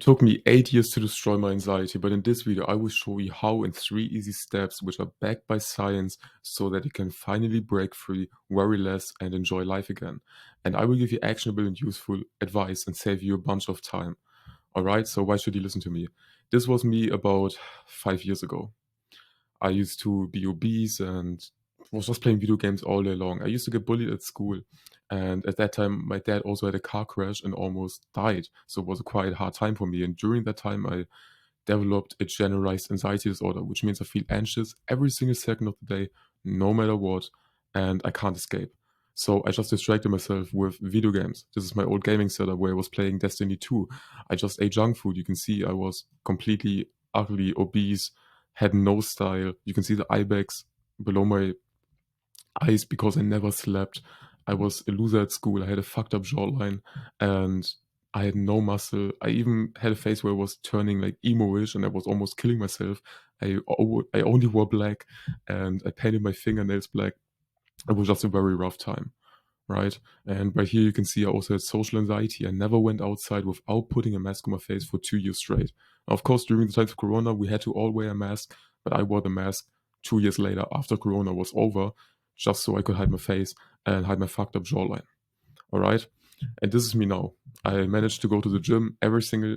Took me 8 years to destroy my anxiety, but in this video, I will show you how in 3 easy steps, which are backed by science, so that you can finally break free, worry less, and enjoy life again. And I will give you actionable and useful advice and save you a bunch of time. Alright, so why should you listen to me? This was me about 5 years ago. I used to be obese and was just playing video games all day long. I used to get bullied at school. And at that time, my dad also had a car crash and almost died. So it was a quite hard time for me. And during that time, I developed a generalized anxiety disorder, which means I feel anxious every single second of the day, no matter what, and I can't escape. So I just distracted myself with video games. This is my old gaming setup where I was playing Destiny 2. I just ate junk food. You can see I was completely ugly, obese, had no style. You can see the eye bags below my eyes because I never slept. I was a loser at school. I had a fucked up jawline and I had no muscle. I even had a face where I was turning like emo-ish and I was almost killing myself. I only wore black and I painted my fingernails black. It was just a very rough time, right? And right here you can see I also had social anxiety. I never went outside without putting a mask on my face for 2 years straight. Of course, during the times of Corona, we had to all wear a mask, but I wore the mask 2 years later after Corona was over, just so I could hide my face and hide my fucked up jawline. All right. And this is me now. I managed to go to the gym every single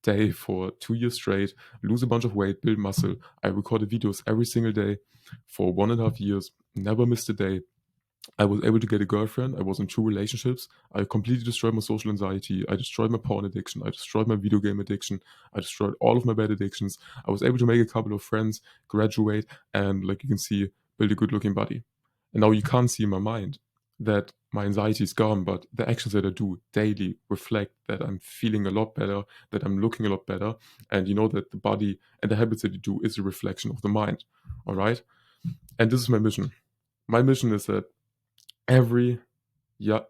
day for 2 years straight, lose a bunch of weight, build muscle. I recorded videos every single day for 1.5 years, never missed a day. I was able to get a girlfriend. I was in 2 relationships. I completely destroyed my social anxiety. I destroyed my porn addiction. I destroyed my video game addiction. I destroyed all of my bad addictions. I was able to make a couple of friends, graduate, and like you can see, build a good looking body. And now you can't see in my mind that my anxiety is gone, but the actions that I do daily reflect that I'm feeling a lot better, that I'm looking a lot better. And you know that the body and the habits that you do is a reflection of the mind. All right. And this is my mission. My mission is that every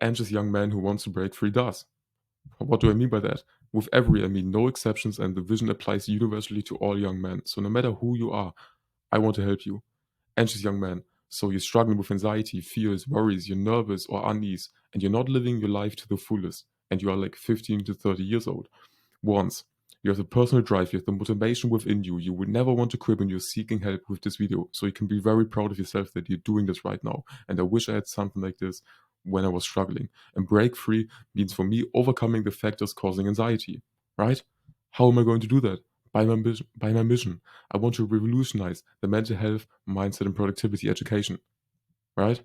anxious young man who wants to break free does. What do I mean by that? With every, I mean no exceptions, and the vision applies universally to all young men. So no matter who you are, I want to help you. Anxious young man. So you're struggling with anxiety, fears, worries, you're nervous or unease, and you're not living your life to the fullest, and you are like 15 to 30 years old. Once you have the personal drive, you have the motivation within you, you would never want to quit, and you're seeking help with this video. So you can be very proud of yourself that you're doing this right now. And I wish I had something like this when I was struggling. And break free means for me overcoming the factors causing anxiety, right? How am I going to do that? By my mission. I want to revolutionize the mental health, mindset, and productivity education, right?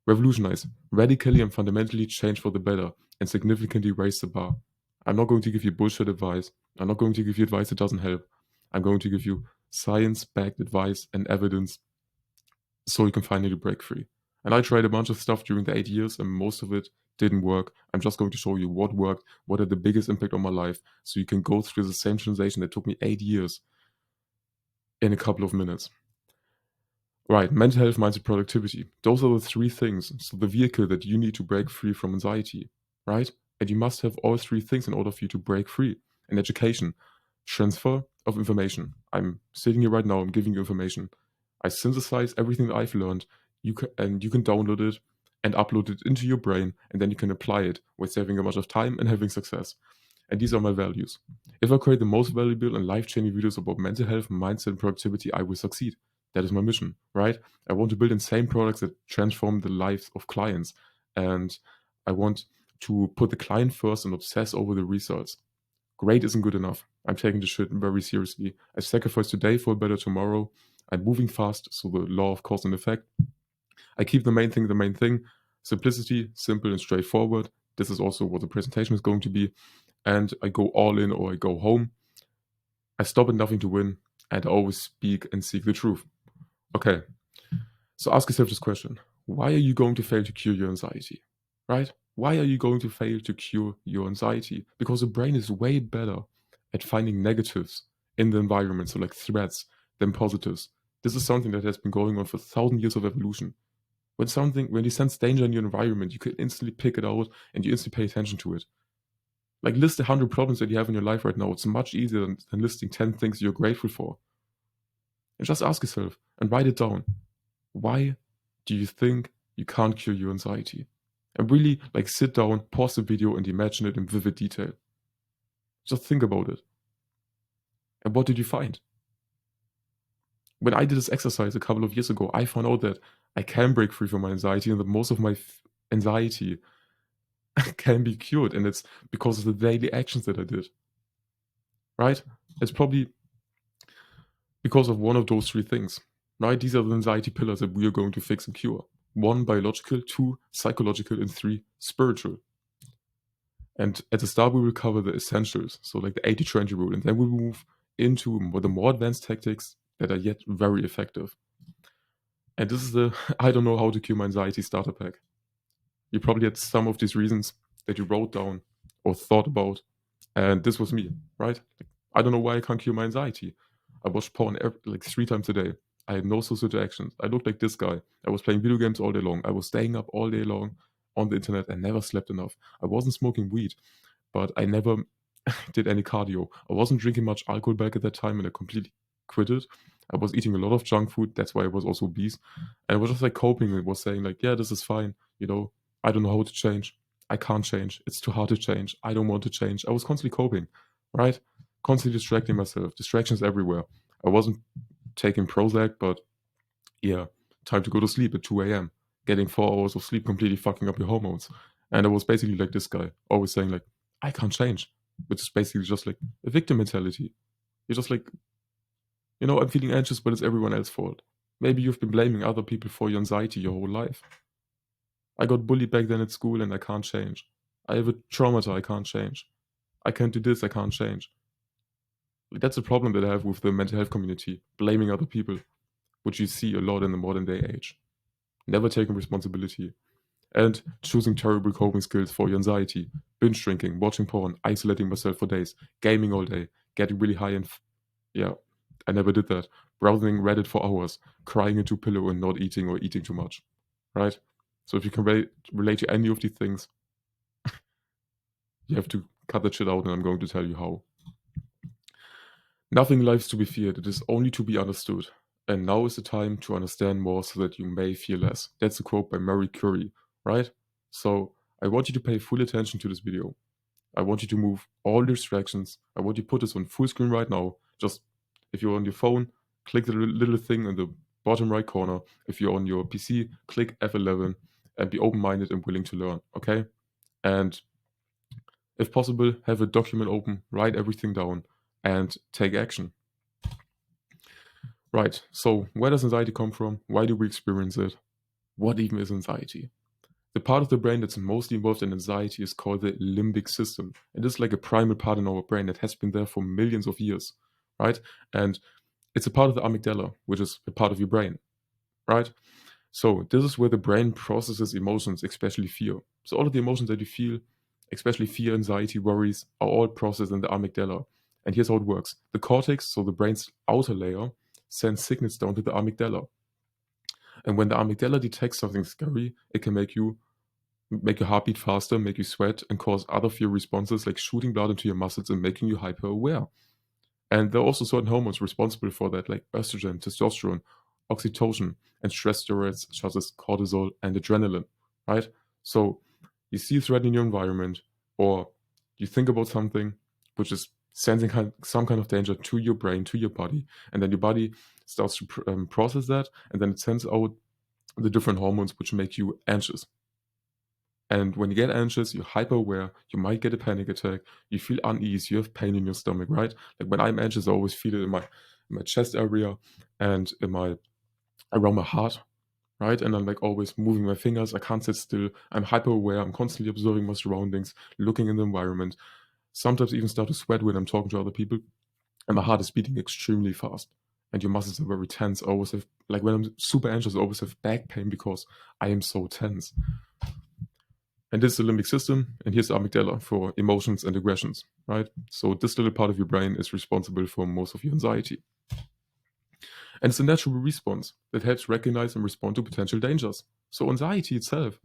Revolutionize, radically and fundamentally change for the better, and significantly raise the bar. I'm not going to give you bullshit advice. I'm not going to give you advice that doesn't help. I'm going to give you science-backed advice and evidence so you can finally break free. And I tried a bunch of stuff during the 8 years, and most of it didn't work. I'm just going to show you what worked, what had the biggest impact on my life, so you can go through the same translation that took me 8 years in a couple of minutes. Right, mental health, mindset, productivity. Those are the 3 things. So the vehicle that you need to break free from anxiety, right? And you must have all 3 things in order for you to break free. In education, transfer of information. I'm sitting here right now, I'm giving you information. I synthesize everything that I've learned, you can download it and upload it into your brain, and then you can apply it with saving a bunch of time and having success. And these are my values. If I create the most valuable and life-changing videos about mental health, mindset, and productivity, I will succeed. That is my mission, right? I want to build insane products that transform the lives of clients. And I want to put the client first and obsess over the results. Great isn't good enough. I'm taking this shit very seriously. I sacrifice today for a better tomorrow. I'm moving fast, so the law of cause and effect. I keep the main thing the main thing. Simplicity, simple and straightforward. This is also what the presentation is going to be. And I go all in or I go home. I stop at nothing to win, and I always speak and seek the truth. Okay, so ask yourself this question. Why are you going to fail to cure your anxiety, right? Why are you going to fail to cure your anxiety? Because the brain is way better at finding negatives in the environment, so like threats, than positives. This is something that has been going on for 1,000 years of evolution. When you sense danger in your environment, you can instantly pick it out and you instantly pay attention to it. Like list 100 problems that you have in your life right now. It's much easier than listing 10 things you're grateful for. And just ask yourself and write it down. Why do you think you can't cure your anxiety? And really like sit down, pause the video and imagine it in vivid detail. Just think about it. And what did you find? When I did this exercise a couple of years ago, I found out that I can break free from my anxiety and that most of my anxiety can be cured. And it's because of the daily actions that I did, right? It's probably because of one of those three things, right? These are the anxiety pillars that we are going to fix and cure. 1, biological, 2, psychological, and 3, spiritual. And at the start, we will cover the essentials, so like the 80-20 rule, and then we will move into the more advanced tactics that are yet very effective. And this is the I don't know how to cure my anxiety starter pack. You probably had some of these reasons that you wrote down or thought about, and this was me, right? Like, I don't know why I can't cure my anxiety. I watched porn like 3 times a day. I had no social interactions. I looked like this guy. I was playing video games all day long. I was staying up all day long on the internet and never slept enough. I wasn't smoking weed, but I never did any cardio. I wasn't drinking much alcohol back at that time and I completely quit it. I was eating a lot of junk food. That's why I was also obese. And I was just like coping. It was saying like, yeah, this is fine. You know, I don't know how to change. I can't change. It's too hard to change. I don't want to change. I was constantly coping, right? Constantly distracting myself. Distractions everywhere. I wasn't taking Prozac, but yeah, time to go to sleep at 2 a.m. Getting 4 hours of sleep completely fucking up your hormones. And I was basically like this guy, always saying like, I can't change. Which is basically just like a victim mentality. You're just like, I'm feeling anxious, but it's everyone else's fault. Maybe you've been blaming other people for your anxiety your whole life. I got bullied back then at school and I can't change. I have a trauma I can't change. I can't do this, I can't change. That's a problem that I have with the mental health community, blaming other people, which you see a lot in the modern day age. Never taking responsibility. And choosing terrible coping skills for your anxiety. Binge drinking, watching porn, isolating myself for days, gaming all day, getting really high and yeah, I never did that. Browsing Reddit for hours, crying into a pillow and not eating or eating too much, right? So if you can relate to any of these things, you have to cut that shit out, and I'm going to tell you how. Nothing in life is to be feared, it is only to be understood. And now is the time to understand more so that you may fear less. That's a quote by Marie Curie, right? So I want you to pay full attention to this video. I want you to move all distractions. I want you to put this on full screen right now. Just if you're on your phone, click the little thing in the bottom right corner. If you're on your PC, click F11 and be open-minded and willing to learn, okay? And if possible, have a document open, write everything down, and take action. Right, so where does anxiety come from? Why do we experience it? What even is anxiety? The part of the brain that's mostly involved in anxiety is called the limbic system. And this is like a primal part in our brain that has been there for millions of years, right? And it's a part of the amygdala, which is a part of your brain, right? So this is where the brain processes emotions, especially fear. So all of the emotions that you feel, especially fear, anxiety, worries, are all processed in the amygdala. And here's how it works. The cortex, so the brain's outer layer, sends signals down to the amygdala. And when the amygdala detects something scary, it can make your heart beat faster, make you sweat, and cause other fear responses like shooting blood into your muscles and making you hyper aware. And there are also certain hormones responsible for that, like estrogen, testosterone, oxytocin, and stress steroids such as cortisol and adrenaline, right? So you see a threat in your environment, or you think about something which is sending some kind of danger to your brain, to your body, and then your body starts to process that, and then it sends out the different hormones which make you anxious. And when you get anxious, you're hyper aware, you might get a panic attack, you feel unease, you have pain in your stomach, right? Like when I'm anxious, I always feel it in my chest area and around my heart, right? And I'm like always moving my fingers, I can't sit still, I'm hyper aware, I'm constantly observing my surroundings, looking in the environment, sometimes even start to sweat when I'm talking to other people, and my heart is beating extremely fast. And your muscles are very tense. I always have, like when I'm super anxious, I always have back pain because I am so tense. And this is the limbic system, and here's the amygdala for emotions and aggressions, right? So this little part of your brain is responsible for most of your anxiety. And it's a natural response that helps recognize and respond to potential dangers. So anxiety itself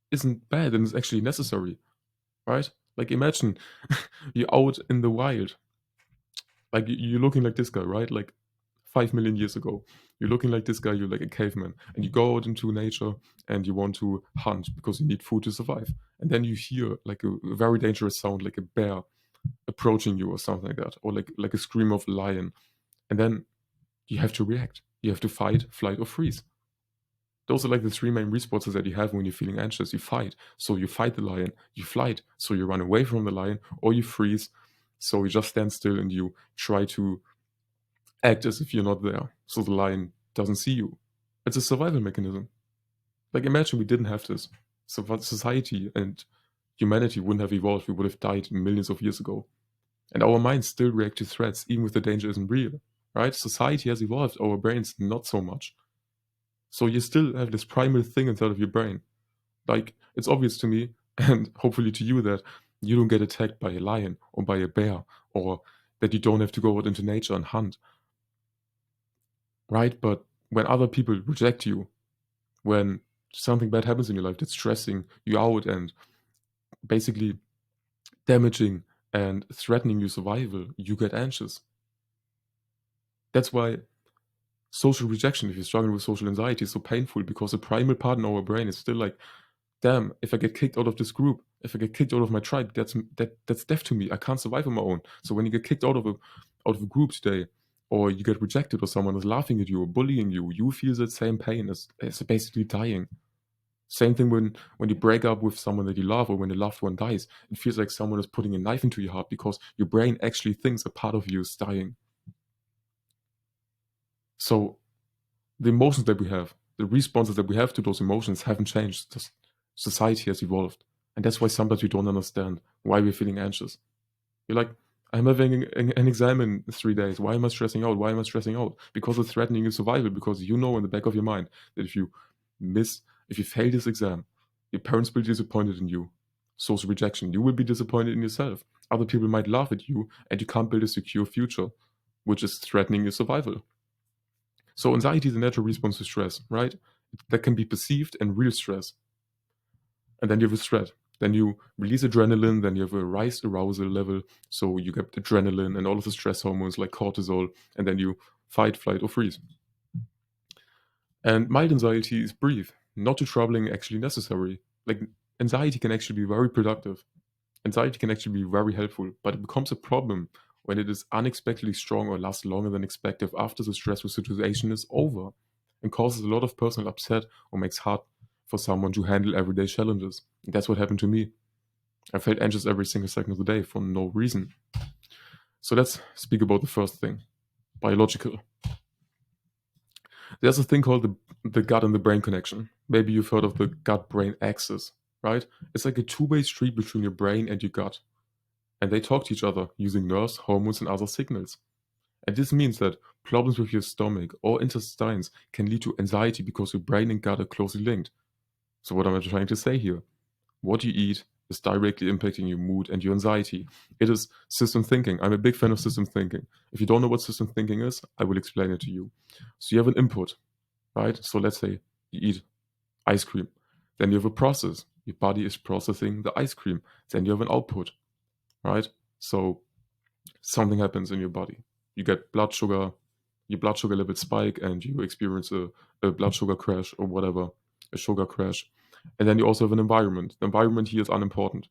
isn't bad and is actually necessary, right? Like imagine you're out in the wild, like you're looking like this guy, right? Like 5 million years ago. You're looking like this guy, you're like a caveman, and you go out into nature and you want to hunt because you need food to survive. And then you hear like a very dangerous sound, like a bear, approaching you or something like that, or like a scream of a lion. And then you have to react. You have to fight, flight, or freeze. Those are like the three main responses that you have when you're feeling anxious. You fight, so you fight the lion. You flight, so you run away from the lion, or you freeze, so you just stand still and you try to act as if you're not there, so the lion doesn't see you. It's a survival mechanism. Like, imagine we didn't have this. So society and humanity wouldn't have evolved. We would have died millions of years ago. And our minds still react to threats, even if the danger isn't real, right? Society has evolved, our brains not so much. So you still have this primal thing inside of your brain. Like, it's obvious to me, and hopefully to you, that you don't get attacked by a lion or by a bear, or that you don't have to go out into nature and hunt, right? But when other people reject you, when something bad happens in your life that's stressing you out and basically damaging and threatening your survival, you get anxious. That's why social rejection, if you're struggling with social anxiety, is so painful, because the primal part in our brain is still like, damn, if I get kicked out of this group, if I get kicked out of my tribe, that's death to me. I can't survive on my own. So when you get kicked out of a group today, or you get rejected, or someone is laughing at you or bullying you, you feel that same pain as basically dying. Same thing when you break up with someone that you love, or when a loved one dies. It feels like someone is putting a knife into your heart, because your brain actually thinks a part of you is dying. So the emotions that we have, the responses that we have to those emotions haven't changed. Just society has evolved. And that's why sometimes we don't understand why we're feeling anxious. You're like, I'm having an exam in 3 days. Why am I stressing out? Why am I stressing out? Because it's threatening your survival, because you know in the back of your mind that if you fail this exam, your parents will be disappointed in you. Social rejection. You will be disappointed in yourself. Other people might laugh at you, and you can't build a secure future, which is threatening your survival. So anxiety is a natural response to stress, right? That can be perceived and real stress. And then you have a threat. Then you release adrenaline, then you have a rise arousal level. So you get adrenaline and all of the stress hormones like cortisol, and then you fight, flight, or freeze. And mild anxiety is brief, not too troubling, actually necessary. Like, anxiety can actually be very productive. Anxiety can actually be very helpful, but it becomes a problem when it is unexpectedly strong or lasts longer than expected after the stressful situation is over, and causes a lot of personal upset, or makes hard for someone to handle everyday challenges. And that's what happened to me. I felt anxious every single second of the day for no reason. So let's speak about the first thing, biological. There's a thing called the gut and the brain connection. Maybe you've heard of the gut-brain axis, right? It's like a two-way street between your brain and your gut. And they talk to each other using nerves, hormones, and other signals. And this means that problems with your stomach or intestines can lead to anxiety, because your brain and gut are closely linked. So what am I trying to say here? What you eat is directly impacting your mood and your anxiety. It is system thinking. I'm a big fan of system thinking. If you don't know what system thinking is, I will explain it to you. So you have an input, right? So let's say you eat ice cream. Then you have a process. Your body is processing the ice cream. Then you have an output, right? So something happens in your body. You get blood sugar, your blood sugar levels spike, and you experience a blood sugar crash, or whatever, a sugar crash. And then you also have an environment. The environment here is unimportant.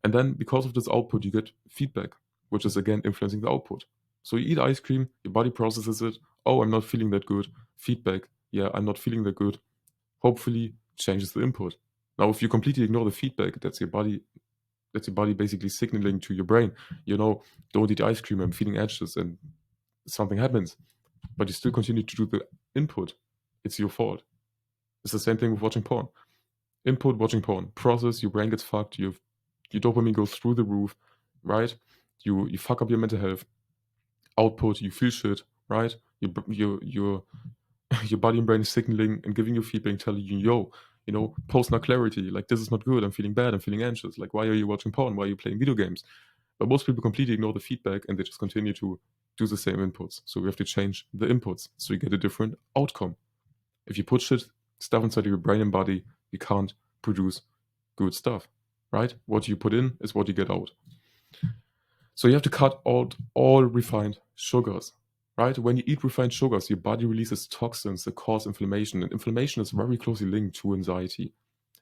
And then because of this output, you get feedback, which is again influencing the output. So you eat ice cream, your body processes it. Oh, I'm not feeling that good. Feedback. Yeah, I'm not feeling that good. Hopefully changes the input. Now, if you completely ignore the feedback, that's your body basically signaling to your brain, don't eat ice cream, I'm feeling anxious, and something happens. But you still continue to do the input. It's your fault. It's the same thing with watching porn. Input, watching porn. Process, your brain gets fucked, your dopamine goes through the roof, right? You fuck up your mental health. Output, you feel shit, right? Your your body and brain is signaling and giving you feedback, telling you, post now clarity, like, this is not good, I'm feeling bad, I'm feeling anxious, like, why are you watching porn, why are you playing video games? But most people completely ignore the feedback, and they just continue to do the same inputs. So we have to change the inputs so you get a different outcome. If you put stuff inside your brain and body, you can't produce good stuff, right? What you put in is what you get out. So you have to cut out all refined sugars, right? When you eat refined sugars, your body releases toxins that cause inflammation, and inflammation is very closely linked to anxiety,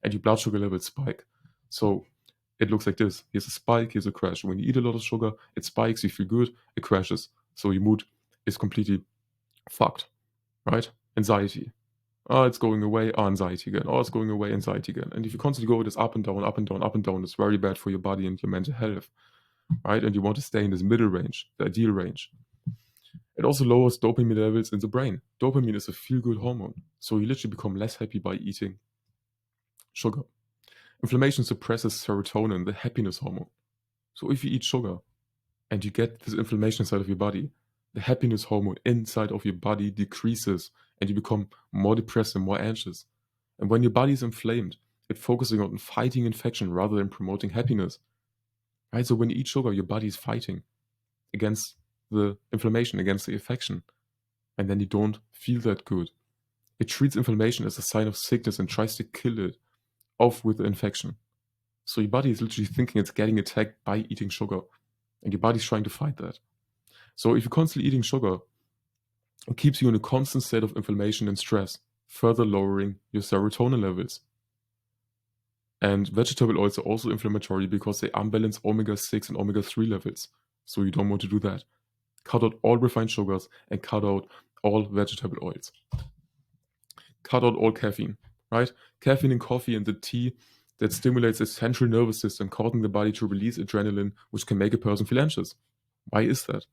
and your blood sugar levels spike. So it looks like this. Here's a spike, here's a crash. When you eat a lot of sugar, it spikes, you feel good, it crashes. So your mood is completely fucked, right? Anxiety. Oh, it's going away, oh, anxiety again. Oh, it's going away, anxiety again. And if you constantly go with this up and down, up and down, up and down, it's very bad for your body and your mental health, right? And you want to stay in this middle range, the ideal range. It also lowers dopamine levels in the brain. Dopamine is a feel-good hormone, so you literally become less happy by eating sugar. Inflammation suppresses serotonin, the happiness hormone. So if you eat sugar and you get this inflammation inside of your body, the happiness hormone inside of your body decreases and you become more depressed and more anxious. And when your body is inflamed, it's focusing on fighting infection rather than promoting happiness. Right? So when you eat sugar, your body is fighting against the inflammation, against the infection. And then you don't feel that good. It treats inflammation as a sign of sickness and tries to kill it off with the infection. So your body is literally thinking it's getting attacked by eating sugar. And your body's trying to fight that. So if you're constantly eating sugar, it keeps you in a constant state of inflammation and stress, further lowering your serotonin levels. And vegetable oils are also inflammatory because they unbalance omega-6 and omega-3 levels. So you don't want to do that. Cut out all refined sugars and cut out all vegetable oils. Cut out all caffeine, right? Caffeine in coffee and the tea that stimulates the central nervous system, causing the body to release adrenaline, which can make a person feel anxious. Why is that?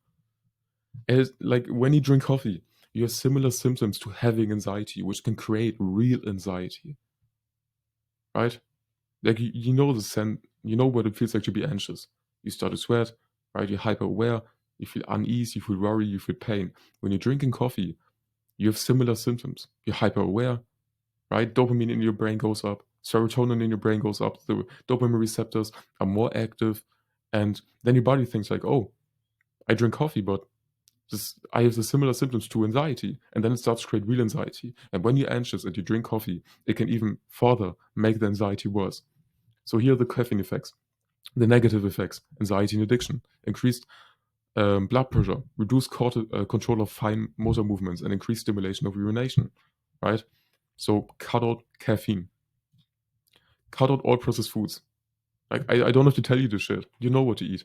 It's like when you drink coffee, you have similar symptoms to having anxiety, which can create real anxiety, right? Like you know you know what it feels like to be anxious. You start to sweat, right? You're hyper aware, you feel unease, you feel worry, you feel pain. When you're drinking coffee, you have similar symptoms. You're hyper aware, right? Dopamine in your brain goes up, serotonin in your brain goes up, the dopamine receptors are more active, and then your body thinks like, oh, I drink coffee, but I have the similar symptoms to anxiety, and then it starts to create real anxiety. And when you're anxious and you drink coffee, it can even further make the anxiety worse. So here are the caffeine effects. The negative effects: anxiety and addiction, increased blood pressure, reduced control of fine motor movements, and increased stimulation of urination, right? So cut out caffeine. Cut out all processed foods. Like I don't have to tell you this shit. You know what to eat.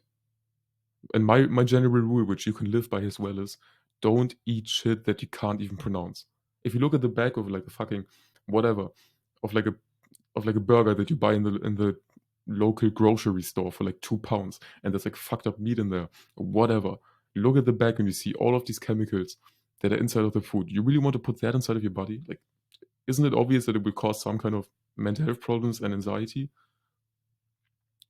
And my general rule, which you can live by as well, is don't eat shit that you can't even pronounce. If you look at the back of like a fucking whatever, of like a burger that you buy in the local grocery store for like £2, and there's like fucked up meat in there, or whatever. You look at the back and you see all of these chemicals that are inside of the food. You really want to put that inside of your body? Like, isn't it obvious that it will cause some kind of mental health problems and anxiety?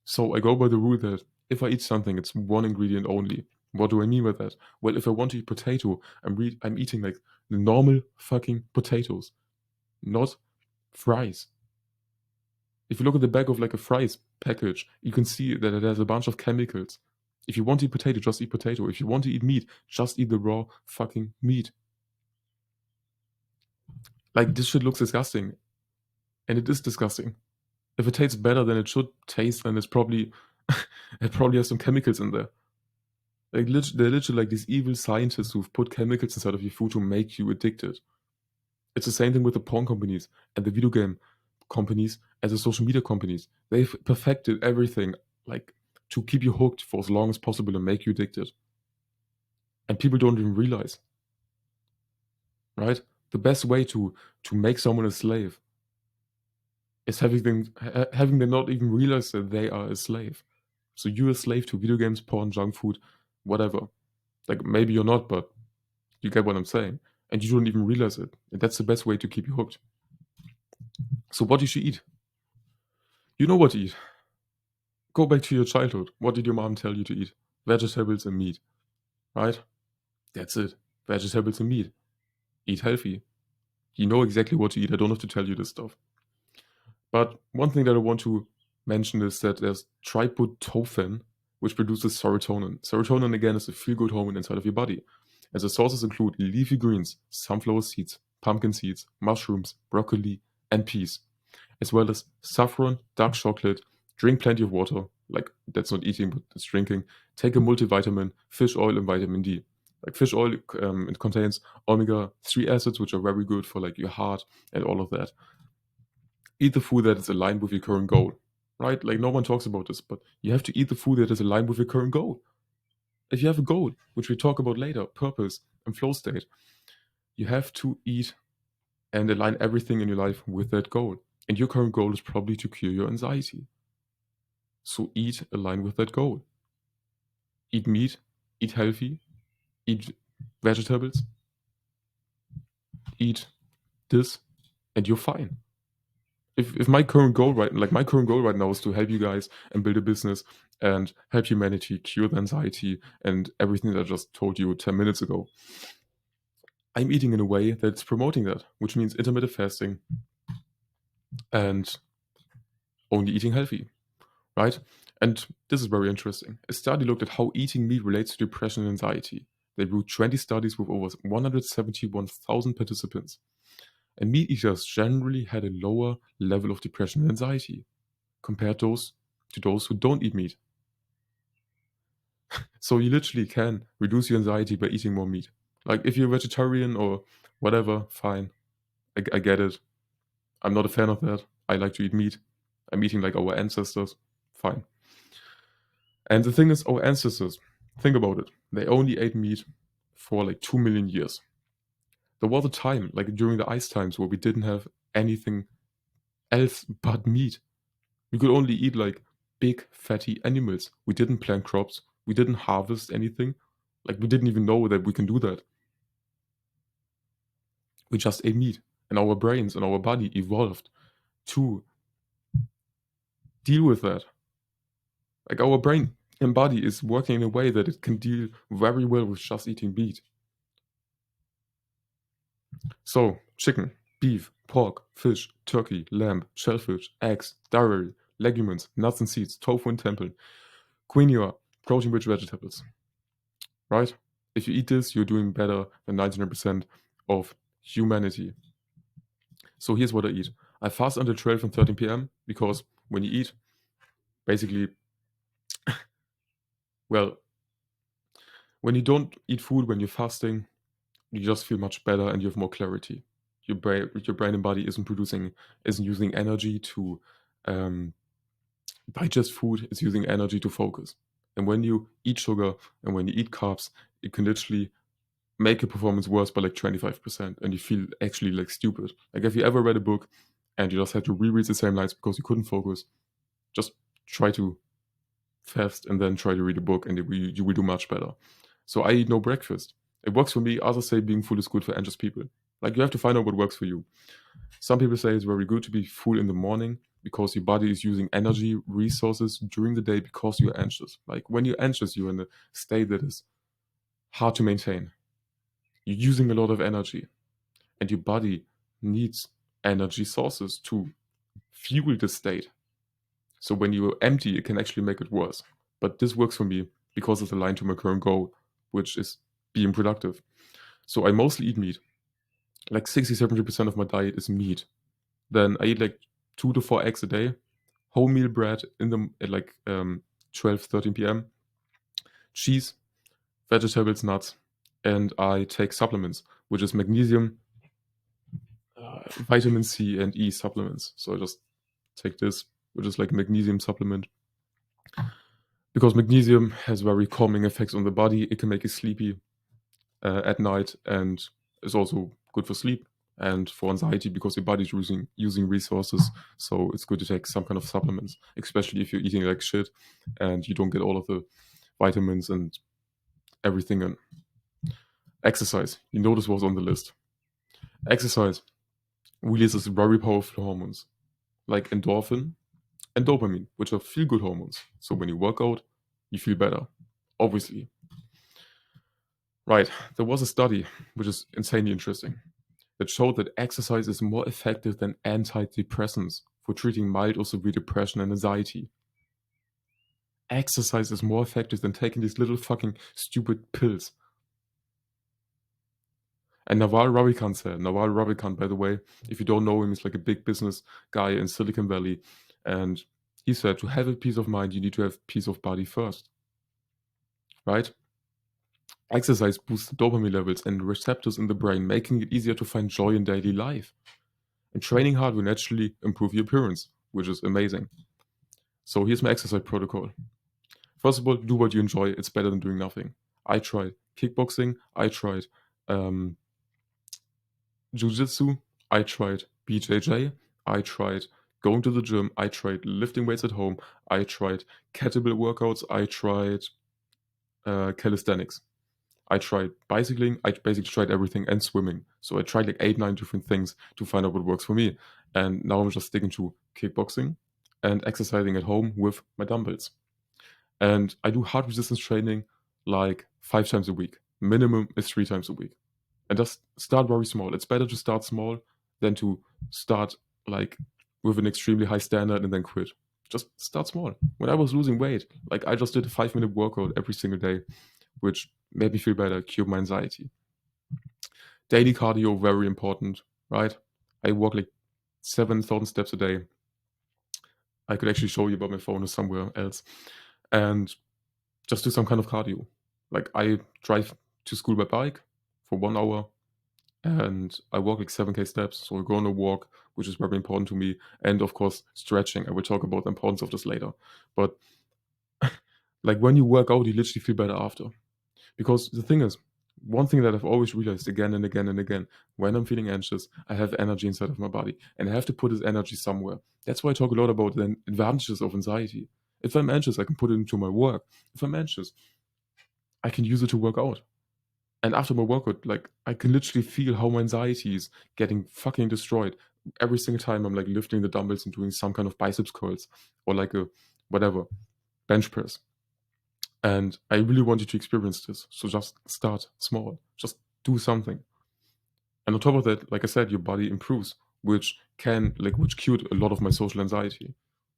So I go by the rule that if I eat something, it's one ingredient only. What do I mean by that? Well, if I want to eat potato, I'm eating like the normal fucking potatoes, not fries. If you look at the back of like a fries package, you can see that it has a bunch of chemicals. If you want to eat potato, just eat potato. If you want to eat meat, just eat the raw fucking meat. Like, this shit looks disgusting. And it is disgusting. If it tastes better than it should taste, then it's probably it probably has some chemicals in there. Like they're literally like these evil scientists who've put chemicals inside of your food to make you addicted. It's the same thing with the porn companies and the video game companies and the social media companies. They've perfected everything like to keep you hooked for as long as possible and make you addicted. And people don't even realize, right? The best way to make someone a slave is having them not even realize that they are a slave. So you're a slave to video games, porn, junk food, whatever. Like maybe you're not, but you get what I'm saying. And you don't even realize it. And that's the best way to keep you hooked. So what you should eat? You know what to eat. Go back to your childhood. What did your mom tell you to eat? Vegetables and meat, right? That's it. Vegetables and meat. Eat healthy. You know exactly what to eat. I don't have to tell you this stuff. But one thing that I want to mention is that there's tryptophan, which produces serotonin. Serotonin, again, is a feel-good hormone inside of your body. And the sources include leafy greens, sunflower seeds, pumpkin seeds, mushrooms, broccoli, and peas, as well as saffron, dark chocolate. Drink plenty of water. Like, that's not eating, but it's drinking. Take a multivitamin, fish oil, and vitamin D. Like fish oil, it contains omega-3 acids, which are very good for like your heart and all of that. Eat the food that is aligned with your current goal. right? Like no one talks about this, but you have to eat the food that is aligned with your current goal. If you have a goal, which we talk about later, purpose and flow state, you have to eat and align everything in your life with that goal. And your current goal is probably to cure your anxiety. So eat aligned with that goal. Eat meat, eat healthy, eat vegetables, eat this, and you're fine. If my current goal right now is to help you guys and build a business and help humanity cure the anxiety and everything that I just told you 10 minutes ago, I'm eating in a way that's promoting that, which means intermittent fasting and only eating healthy, right? And this is very interesting. A study looked at how eating meat relates to depression and anxiety. They drew 20 studies with over 171,000 participants. And meat eaters generally had a lower level of depression and anxiety compared to those who don't eat meat. So you literally can reduce your anxiety by eating more meat. Like if you're a vegetarian or whatever, fine. I get it. I'm not a fan of that. I like to eat meat. I'm eating like our ancestors. Fine. And the thing is, our ancestors, think about it. They only ate meat for like 2 million years. There was a time, like during the ice times, where we didn't have anything else but meat. We could only eat like big fatty animals. We didn't plant crops. We didn't harvest anything. Like we didn't even know that we can do that. We just ate meat. And our brains and our body evolved to deal with that. Like our brain and body is working in a way that it can deal very well with just eating meat. So, chicken, beef, pork, fish, turkey, lamb, shellfish, eggs, dairy, legumes, nuts and seeds, tofu and tempeh, quinoa, protein-rich vegetables. Right? If you eat this, you're doing better than 99% of humanity. So here's what I eat. I fast until 12 and 13 p.m. because when you eat, basically, well, when you don't eat food when you're fasting, you just feel much better and you have more clarity. Your brain and body isn't using energy to digest food. It's using energy to focus. And when you eat sugar and when you eat carbs, it can literally make your performance worse by like 25%, and you feel actually like stupid. Like if you ever read a book and you just had to reread the same lines because you couldn't focus, just try to fast and then try to read a book, and you will do much better. So I eat no breakfast. It works for me. Others say being full is good for anxious people. Like you have to find out what works for you. Some people say it's very good to be full in the morning because your body is using energy resources during the day because you're anxious. Like when you're anxious, you're in a state that is hard to maintain. You're using a lot of energy, and your body needs energy sources to fuel the state. So when you're empty, it can actually make it worse. But this works for me because it's aligned to my current goal, which is being productive. So I mostly eat meat. Like 60-70% of my diet is meat. Then I eat like 2 to 4 eggs a day, wholemeal bread at like 12, 13 p.m., cheese, vegetables, nuts, and I take supplements, which is magnesium, vitamin C, and E supplements. So I just take this, which is like a magnesium supplement. Because magnesium has very calming effects on the body. It can make you sleepy at night and is also good for sleep and for anxiety because your body's using resources. So it's good to take some kind of supplements, especially if you're eating like shit and you don't get all of the vitamins and everything. And exercise, you know, this was on the list. Exercise releases very powerful hormones like endorphin and dopamine, which are feel good hormones. So when you work out, you feel better, obviously. Right, there was a study, which is insanely interesting, that showed that exercise is more effective than antidepressants for treating mild or severe depression and anxiety. Exercise is more effective than taking these little fucking stupid pills. And Naval Ravikant, by the way, if you don't know him, he's like a big business guy in Silicon Valley. And he said, to have a peace of mind, you need to have peace of body first. Right? Exercise boosts dopamine levels and receptors in the brain, making it easier to find joy in daily life. And training hard will naturally improve your appearance, which is amazing. So here's my exercise protocol. First of all, do what you enjoy. It's better than doing nothing. I tried kickboxing. I tried um, jujitsu. I tried BJJ. I tried going to the gym. I tried lifting weights at home. I tried kettlebell workouts. I tried calisthenics. I tried bicycling. I basically tried everything and swimming. So I tried like 8, 9 different things to find out what works for me. And now I'm just sticking to kickboxing and exercising at home with my dumbbells. And I do hard resistance training like 5 times a week. Minimum is 3 times a week. And just start very small. It's better to start small than to start like with an extremely high standard and then quit. Just start small. When I was losing weight, like I just did a 5-minute workout every single day, which made me feel better, cured my anxiety. Daily cardio, very important, right? I walk like 7,000 steps a day. I could actually show you about my phone or somewhere else. And just do some kind of cardio. Like I drive to school by bike for 1 hour and I walk like 7K steps. So I go on a walk, which is very important to me. And of course, stretching. I will talk about the importance of this later. But like when you work out, you literally feel better after. Because the thing is, one thing that I've always realized again and again and again, when I'm feeling anxious, I have energy inside of my body and I have to put this energy somewhere. That's why I talk a lot about the advantages of anxiety. If I'm anxious, I can put it into my work. If I'm anxious, I can use it to work out. And after my workout, like I can literally feel how my anxiety is getting fucking destroyed. Every single time I'm like lifting the dumbbells and doing some kind of biceps curls or like a whatever bench press. And I really want you to experience this. So just start small. Just do something. And on top of that, like I said, your body improves, which cured a lot of my social anxiety.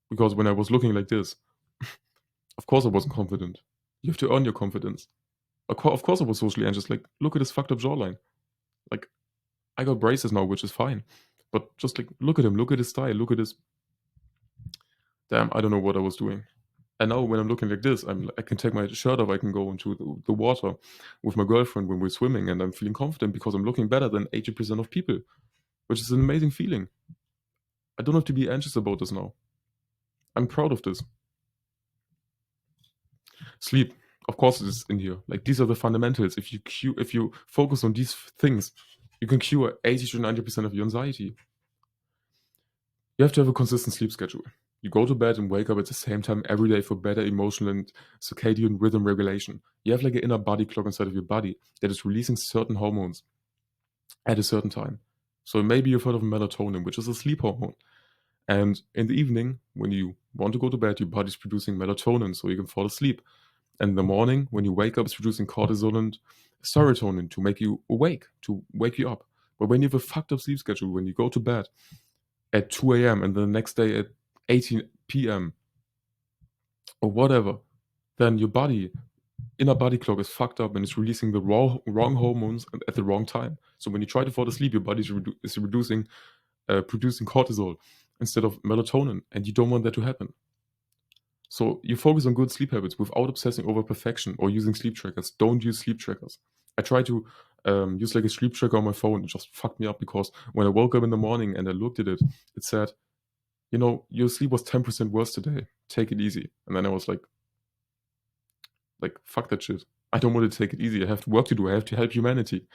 Because when I was looking like this, of course I wasn't confident. You have to earn your confidence. Of course I was socially anxious. Like, look at this fucked up jawline. Like, I got braces now, which is fine. But just like, look at him, look at his style, look at his. Damn, I don't know what I was doing. And now when I'm looking like this, I can take my shirt off, I can go into the water with my girlfriend when we're swimming, and I'm feeling confident because I'm looking better than 80% of people, which is an amazing feeling. I don't have to be anxious about this now. I'm proud of this. Sleep, of course, is in here. Like these are the fundamentals. If you focus on these things, you can cure 80 to 90% of your anxiety. You have to have a consistent sleep schedule. You go to bed and wake up at the same time every day for better emotional and circadian rhythm regulation. You have like an inner body clock inside of your body that is releasing certain hormones at a certain time. So maybe you've heard of melatonin, which is a sleep hormone. And in the evening, when you want to go to bed, your body's producing melatonin so you can fall asleep. And in the morning, when you wake up, it's producing cortisol and serotonin to make you awake, to wake you up. But when you have a fucked up sleep schedule, when you go to bed at 2 a.m. and the next day at 18 p.m. or whatever, then your inner body clock is fucked up and it's releasing the wrong hormones at the wrong time. So when you try to fall asleep, your body is producing cortisol instead of melatonin, and you don't want that to happen. So you focus on good sleep habits without obsessing over perfection or using sleep trackers. Don't use sleep trackers. I try to use like a sleep tracker on my phone. It just fucked me up because when I woke up in the morning and I looked at it, it said, your sleep was 10% worse today. Take it easy. And then I was like, fuck that shit. I don't want to take it easy. I have work to do. I have to help humanity.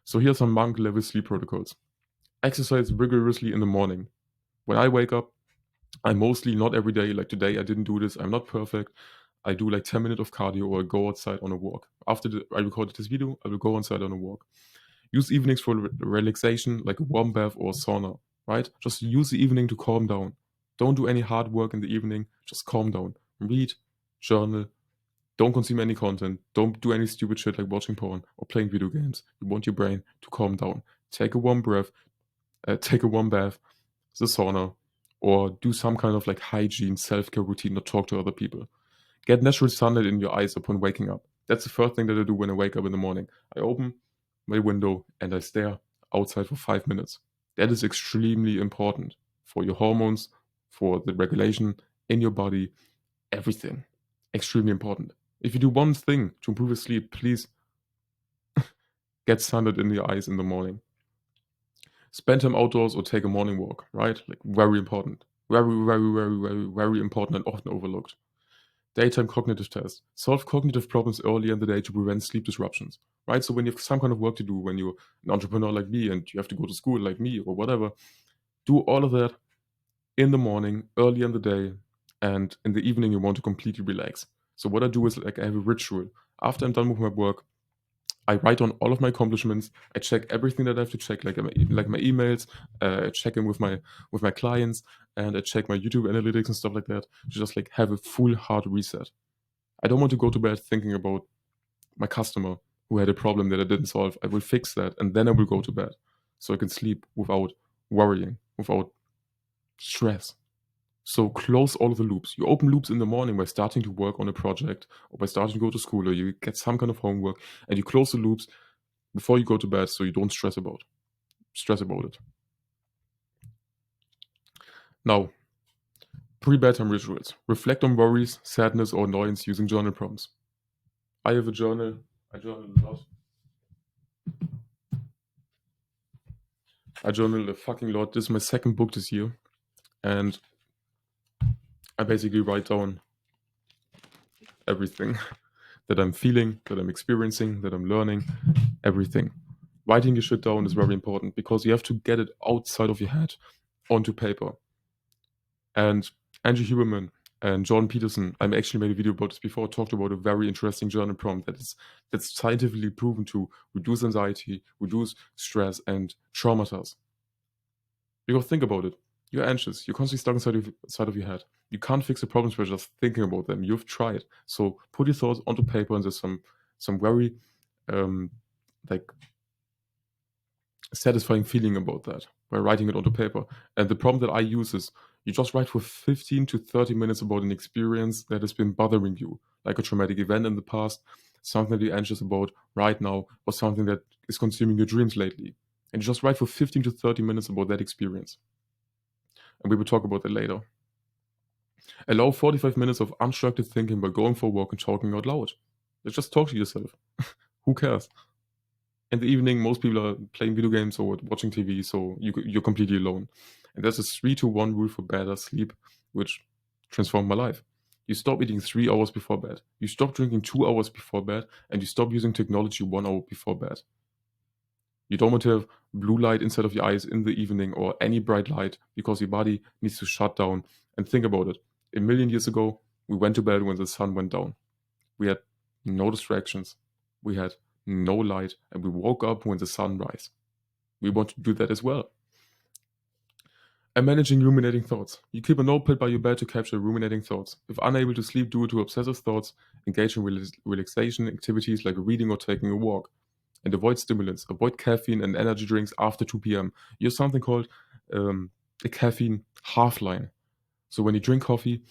So here's some monk level sleep protocols. Exercise rigorously in the morning. When I wake up, I mostly, not every day, like today I didn't do this. I'm not perfect. I do like 10 minutes of cardio or I go outside on a walk. After I recorded this video, I will go outside on a walk. Use evenings for relaxation, like a warm bath or a sauna, right? Just use the evening to calm down. Don't do any hard work in the evening. Just calm down. Read, journal. Don't consume any content. Don't do any stupid shit like watching porn or playing video games. You want your brain to calm down. Take a warm breath. Take a warm bath, the sauna, or do some kind of like hygiene, self-care routine, not talk to other people. Get natural sunlight in your eyes upon waking up. That's the first thing that I do when I wake up in the morning. I open my window and I stare outside for 5 minutes. That is extremely important for your hormones, for the regulation in your body, everything. Extremely important. If you do one thing to improve your sleep, please get sunlight in your eyes in the morning. Spend time outdoors or take a morning walk, right? Like very important. Very, very, very, very, very important and often overlooked. Daytime cognitive test. Solve cognitive problems early in the day to prevent sleep disruptions. Right? So when you have some kind of work to do, when you're an entrepreneur like me and you have to go to school like me or whatever, do all of that in the morning, early in the day, and in the evening you want to completely relax. So what I do is like I have a ritual. After I'm done with my work, I write on all of my accomplishments. I check everything that I have to check, like my emails. I check in with my clients, and I check my YouTube analytics and stuff like that to just like have a full hard reset. I don't want to go to bed thinking about my customer who had a problem that I didn't solve. I will fix that, and then I will go to bed so I can sleep without worrying, without stress. So close all of the loops. You open loops in the morning by starting to work on a project or by starting to go to school or you get some kind of homework, and you close the loops before you go to bed so you don't stress about it. Now, pre-bedtime rituals. Reflect on worries, sadness, or annoyance using journal prompts. I have a journal. I journal a lot. I journal a fucking lot. This is my second book this year, and I basically write down everything that I'm feeling, that I'm experiencing, that I'm learning, everything. Writing your shit down is very important because you have to get it outside of your head onto paper. And Andrew Huberman and Jordan Peterson, I actually made a video about this before, talked about a very interesting journal prompt that's scientifically proven to reduce anxiety, reduce stress, and traumatize. Because think about it. You're anxious. You're constantly stuck inside of your head. You can't fix the problems by just thinking about them. You've tried. So put your thoughts onto paper, and there's some very um, like satisfying feeling about that by writing it onto paper. And the problem that I use is you just write for 15 to 30 minutes about an experience that has been bothering you, like a traumatic event in the past, something that you're anxious about right now, or something that is consuming your dreams lately. And you just write for 15 to 30 minutes about that experience. And we will talk about that later. Allow 45 minutes of unstructured thinking by going for a walk and talking out loud. Just talk to yourself. Who cares? In the evening, most people are playing video games or watching TV, so you're completely alone. And there's a 3-to-1 rule for better sleep, which transformed my life. You stop eating 3 hours before bed, you stop drinking 2 hours before bed, and you stop using technology 1 hour before bed. You don't want to have blue light inside of your eyes in the evening or any bright light because your body needs to shut down. And think about it. A million years ago, we went to bed when the sun went down. We had no distractions. We had no light, and we woke up when the sun rise. We want to do that as well. And managing ruminating thoughts. You keep a notepad by your bed to capture ruminating thoughts. If unable to sleep due to obsessive thoughts, engage in relaxation activities like reading or taking a walk. And avoid stimulants. Avoid caffeine and energy drinks after 2 p.m. Use something called a caffeine half-line. So when you drink coffee,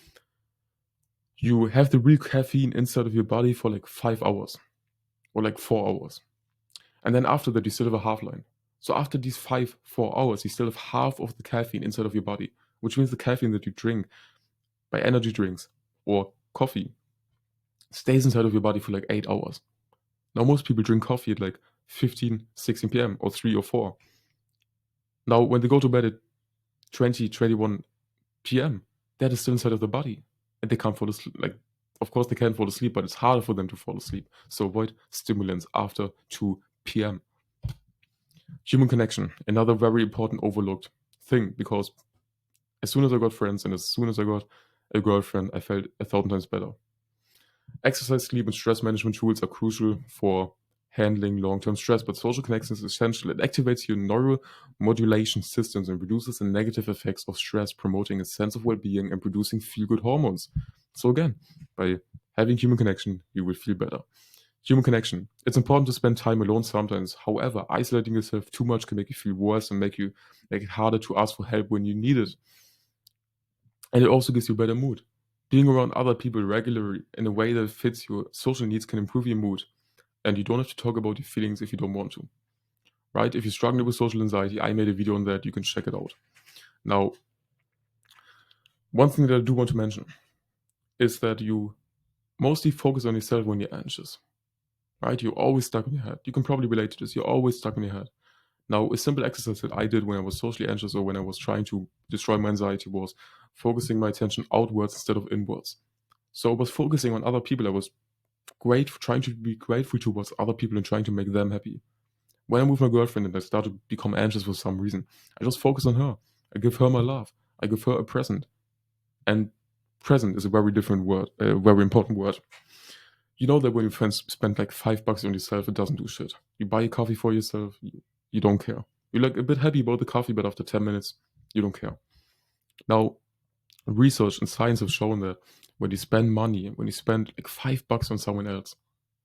you have the real caffeine inside of your body for like 5 hours or like 4 hours. And then after that, you still have a half-line. So after these 4 hours, you still have half of the caffeine inside of your body, which means the caffeine that you drink by energy drinks or coffee stays inside of your body for like 8 hours. Now, most people drink coffee at like 15, 16 p.m. or 3 or 4. Now, when they go to bed at 20, 21 p.m., that is still inside of the body. And they can't fall asleep. Like, of course, they can fall asleep, but it's harder for them to fall asleep. So avoid stimulants after 2 p.m. Human connection, another very important overlooked thing, because as soon as I got friends and as soon as I got a girlfriend, I felt 1,000 times better. Exercise, sleep, and stress management tools are crucial for handling long-term stress, but social connection is essential. It activates your neuromodulation systems and reduces the negative effects of stress, promoting a sense of well-being and producing feel-good hormones. So again, by having human connection, you will feel better. Human connection. It's important to spend time alone sometimes. However, isolating yourself too much can make you feel worse and make it harder to ask for help when you need it. And it also gives you a better mood. Being around other people regularly in a way that fits your social needs can improve your mood. And you don't have to talk about your feelings if you don't want to. Right? If you're struggling with social anxiety, I made a video on that. You can check it out. Now, one thing that I do want to mention is that you mostly focus on yourself when you're anxious. Right? You're always stuck in your head. You can probably relate to this. You're always stuck in your head. Now, a simple exercise that I did when I was socially anxious or when I was trying to destroy my anxiety was focusing my attention outwards instead of inwards. So I was focusing on other people. I was trying to be grateful towards other people and trying to make them happy. When I'm with my girlfriend and I start to become anxious for some reason, I just focus on her. I give her my love. I give her a present. And present is a very different word, a very important word. You know that when your friends spend like $5 on yourself, it doesn't do shit. You buy a coffee for yourself, you don't care. You're like a bit happy about the coffee, but after 10 minutes, you don't care. Now, research and science have shown that when you spend money, when you spend like $5 on someone else,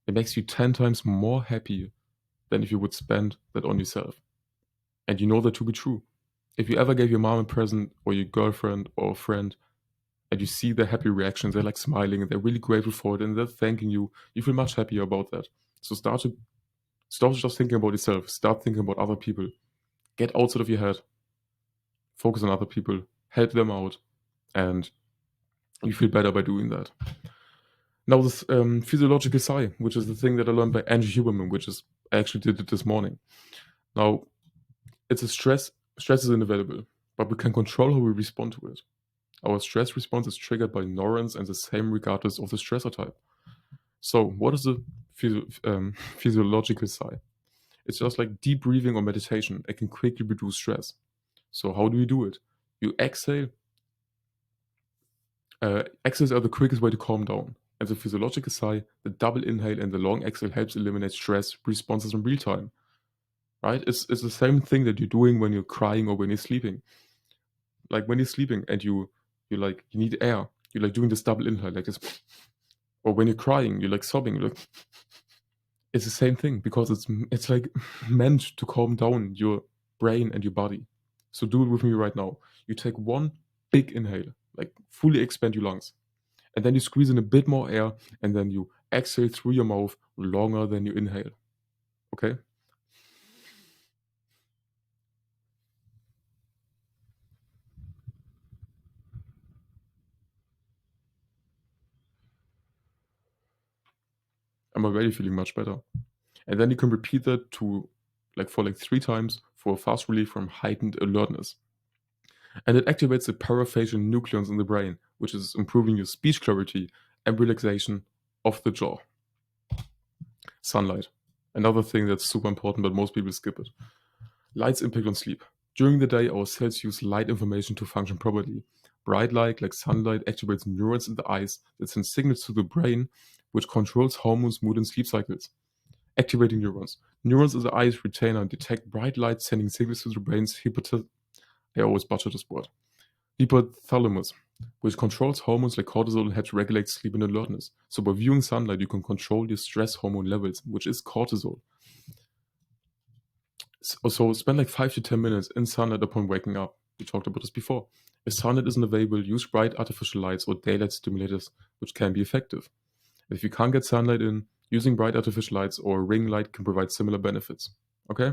it makes you 10 times more happy than if you would spend that on yourself. And you know that to be true. If you ever gave your mom a present or your girlfriend or a friend and you see their happy reactions, they're like smiling and they're really grateful for it and they're thanking you, you feel much happier about that. So stop just thinking about yourself, start thinking about other people. Get outside of your head, focus on other people, help them out, and you feel better by doing that. Now, this physiological sigh, which is the thing that I learned by Andrew Huberman, which is I actually did it this morning. Now, it's a stress. Stress is inevitable, but we can control how we respond to it. Our stress response is triggered by neurons and the same regardless of the stressor type. So, what is the physiological sigh? It's just like deep breathing or meditation. It can quickly reduce stress. So, how do you do it? You exhale. Exhales are the quickest way to calm down. And the physiological sigh, the double inhale and the long exhale helps eliminate stress responses in real time. Right? It's the same thing that you're doing when you're crying or when you're sleeping. Like when you're sleeping and you need air, you're like doing this double inhale like this. Or when you're crying, you're like sobbing. You're like, it's the same thing because it's like meant to calm down your brain and your body. So do it with me right now. You take one big inhale, like fully expand your lungs, and then you squeeze in a bit more air, and then you exhale through your mouth longer than you inhale. Okay? I'm already feeling much better. And then you can repeat that for 3 times for a fast relief from heightened alertness. And it activates the paraphageal nucleons in the brain, which is improving your speech clarity and relaxation of the jaw. Sunlight. Another thing that's super important, but most people skip it. Light's impact on sleep. During the day, our cells use light information to function properly. Bright light, like sunlight, activates neurons in the eyes that send signals to the brain, which controls hormones, mood, and sleep cycles. Activating neurons. Neurons in the eyes retain and detect bright light, sending signals to the brain's I always butcher this word. Hypothalamus, which controls hormones like cortisol and helps regulate sleep and alertness. So by viewing sunlight, you can control your stress hormone levels, which is cortisol. So spend like 5 to 10 minutes in sunlight upon waking up. We talked about this before. If sunlight isn't available, use bright artificial lights or daylight stimulators, which can be effective. If you can't get sunlight in, using bright artificial lights or ring light can provide similar benefits. Okay?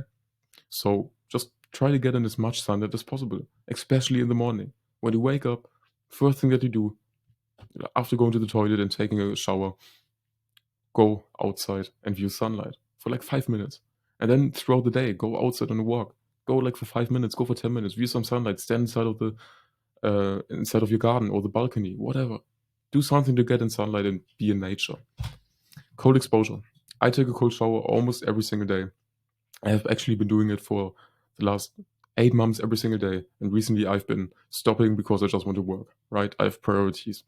So just try to get in as much sunlight as possible, especially in the morning. When you wake up, first thing that you do, after going to the toilet and taking a shower, go outside and view sunlight for like 5 minutes. And then throughout the day, go outside on a walk. Go like for 5 minutes, go for 10 minutes, view some sunlight, stand inside of your garden or the balcony, whatever. Do something to get in sunlight and be in nature. Cold exposure. I take a cold shower almost every single day. I have actually been doing it for the last 8 months every single day. And recently I've been stopping because I just want to work, right? I have priorities.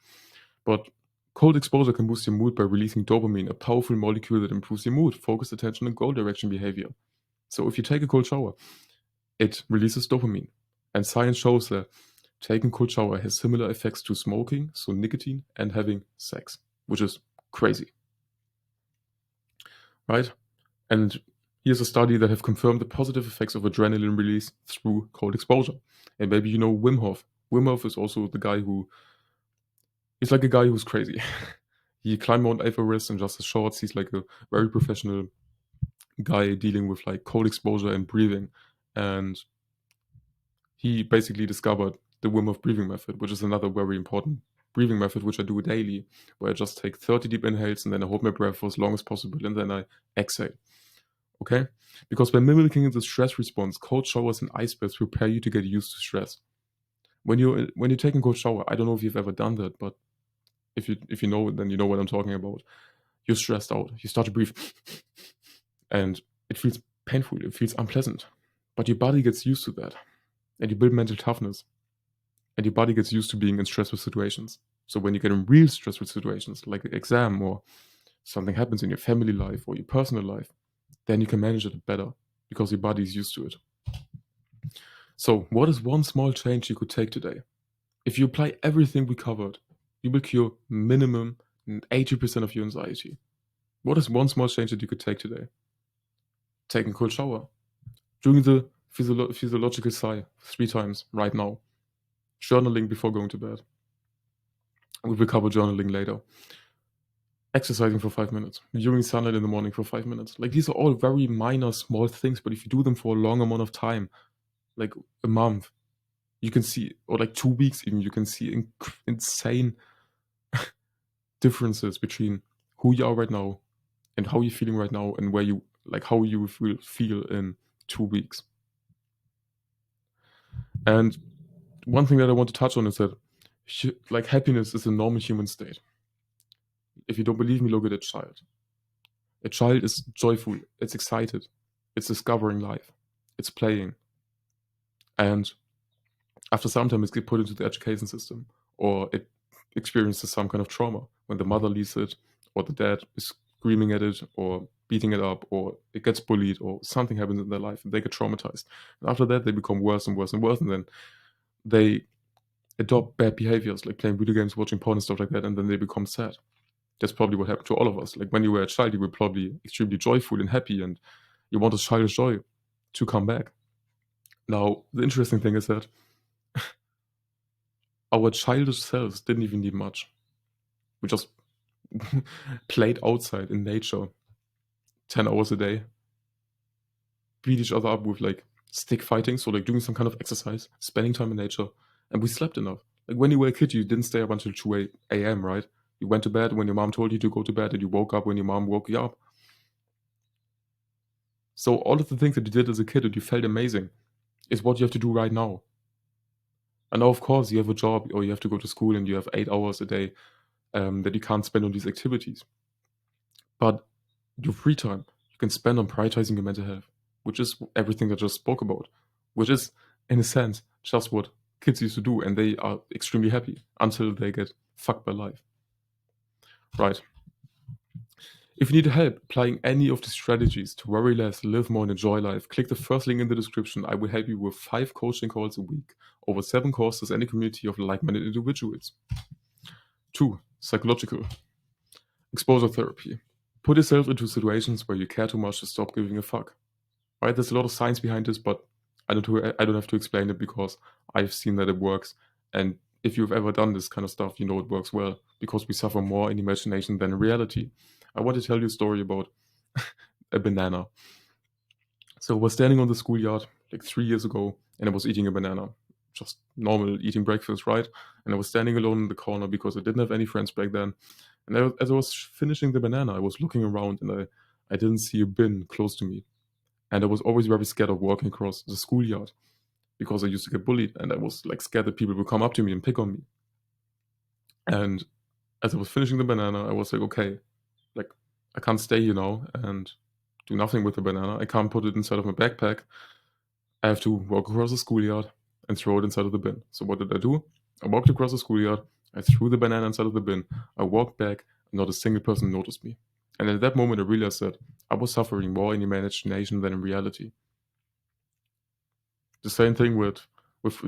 But cold exposure can boost your mood by releasing dopamine, a powerful molecule that improves your mood, focus, attention, and goal direction behavior. So if you take a cold shower, it releases dopamine. And science shows that taking a cold shower has similar effects to smoking, so nicotine, and having sex, which is crazy, right? And here's a study that have confirmed the positive effects of adrenaline release through cold exposure. And maybe you know Wim Hof. Wim Hof is also he's like a guy who's crazy. He climbed Mount Everest in just his shorts. He's like a very professional guy dealing with like cold exposure and breathing. And he basically discovered the Wim Hof breathing method, which is another very important breathing method, which I do daily, where I just take 30 deep inhales and then I hold my breath for as long as possible and then I exhale. Okay? Because by mimicking the stress response, cold showers and ice baths prepare you to get used to stress. When you're taking a cold shower, I don't know if you've ever done that, but if you know, then you know what I'm talking about. You're stressed out. You start to breathe, and it feels painful. It feels unpleasant, but your body gets used to that, and you build mental toughness, and your body gets used to being in stressful situations. So when you get in real stressful situations, like an exam or something happens in your family life or your personal life, then you can manage it better because your body is used to it. So, what is one small change you could take today? If you apply everything we covered, you will cure minimum 80% of your anxiety. What is one small change that you could take today? Taking a cold shower. Doing the physiological sigh 3 times right now. Journaling before going to bed. We will cover journaling later. Exercising for 5 minutes. Viewing sunlight in the morning for 5 minutes. Like these are all very minor, small things, but if you do them for a long amount of time, like a month, you can see, or like 2 weeks even, you can see insane differences between who you are right now and how you're feeling right now and where you like how you will feel in 2 weeks. And one thing that I want to touch on is that like happiness is a normal human state. If you don't believe me, look at a child. A child is joyful, it's excited, it's discovering life, it's playing, and after some time, it's get put into the education system, or it experiences some kind of trauma when the mother leaves it, or the dad is screaming at it, or beating it up, or it gets bullied, or something happens in their life, and they get traumatized. And after that, they become worse and worse and worse, and then they adopt bad behaviors, like playing video games, watching porn, and stuff like that, and then they become sad. That's probably what happened to all of us. Like when you were a child, you were probably extremely joyful and happy, and you want this childish joy to come back. Now, the interesting thing is that our childish selves didn't even need much. We just played outside in nature 10 hours a day, beat each other up with like stick fighting, so like doing some kind of exercise, spending time in nature, and we slept enough. Like when you were a kid, you didn't stay up until 2 a.m., right? You went to bed when your mom told you to go to bed, and you woke up when your mom woke you up. So all of the things that you did as a kid and you felt amazing is what you have to do right now. And now, of course, you have a job or you have to go to school and you have 8 hours a day that you can't spend on these activities. But your free time you can spend on prioritizing your mental health, which is everything I just spoke about, which is, in a sense, just what kids used to do, and they are extremely happy until they get fucked by life. Right. If you need help applying any of these strategies to worry less, live more, and enjoy life, click the first link in the description. I will help you with 5 coaching calls a week, over 7 courses, and a community of like-minded individuals. 2. Psychological. Exposure therapy. Put yourself into situations where you care too much to stop giving a fuck. Right? There's a lot of science behind this, but I don't have to explain it because I've seen that it works. And if you've ever done this kind of stuff, you know it works well because we suffer more in imagination than in reality. I want to tell you a story about a banana. So I was standing on the schoolyard like 3 years ago and I was eating a banana. Just normal eating breakfast, right? And I was standing alone in the corner because I didn't have any friends back then. And as I was finishing the banana, I was looking around and I didn't see a bin close to me. And I was always very scared of walking across the schoolyard because I used to get bullied and I was like scared that people would come up to me and pick on me. And as I was finishing the banana, I was like, okay, like I can't stay here now and do nothing with the banana. I can't put it inside of my backpack. I have to walk across the schoolyard and throw it inside of the bin. So what did I do? I walked across the schoolyard. I threw the banana inside of the bin. I walked back, and not a single person noticed me. And at that moment, I realized that I was suffering more in imagination than in reality. The same thing with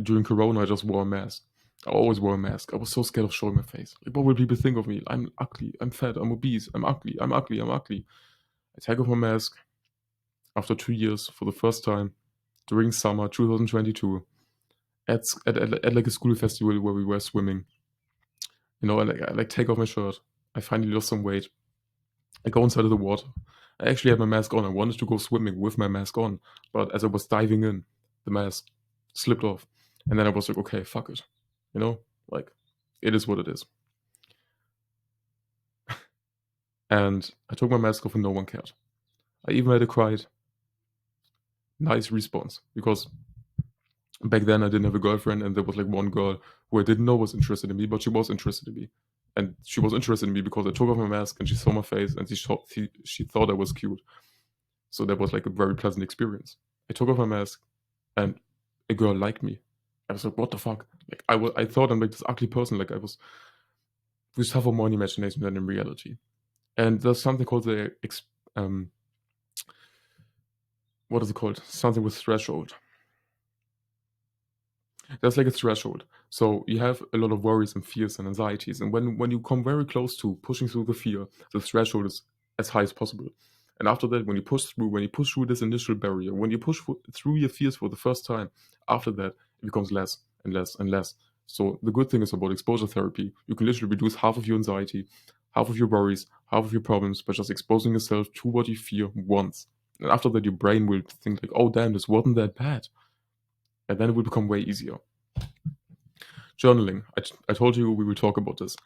during Corona, I just wore a mask. I always wore a mask. I was so scared of showing my face. Like, what will people think of me? I'm ugly. I'm fat. I'm obese. I'm ugly. I'm ugly. I'm ugly. I take off my mask after 2 years for the first time during summer 2022 at like a school festival where we were swimming. You know, I like take off my shirt. I finally lost some weight. I go inside of the water. I actually had my mask on. I wanted to go swimming with my mask on, but as I was diving in, the mask slipped off, and then I was like, okay, fuck it, you know, like it is what it is. And I took my mask off, and no one cared. I even had a cried nice response, because back then I didn't have a girlfriend, and there was like one girl who I didn't know was interested in me, but she was interested in me. And she was interested in me because I took off my mask and she saw my face and she thought I was cute. So that was like a very pleasant experience. I took off my mask and a girl liked me. I was like, what the fuck? Like I thought I'm like this ugly person. Like I was, we suffer more in imagination than in reality. And there's something called um, what is it called? Something with threshold. There's like a threshold. So you have a lot of worries and fears and anxieties, and when you come very close to pushing through the fear, the threshold is as high as possible. And after that, when you push through this initial barrier, when you through your fears for the first time, after that it becomes less and less and less. So the good thing is about exposure therapy, you can literally reduce half of your anxiety, half of your worries, half of your problems by just exposing yourself to what you fear once. And after that, your brain will think like, oh damn, this wasn't that bad, and then it will become way easier. Journaling. I told you we will talk about this.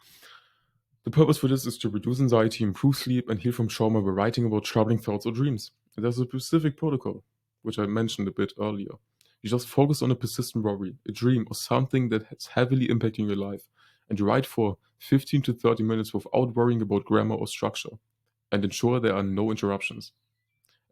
The purpose for this is to reduce anxiety, improve sleep, and heal from trauma by writing about troubling thoughts or dreams. And there's a specific protocol, which I mentioned a bit earlier. You just focus on a persistent worry, a dream, or something that is heavily impacting your life, and you write for 15 to 30 minutes without worrying about grammar or structure, and ensure there are no interruptions.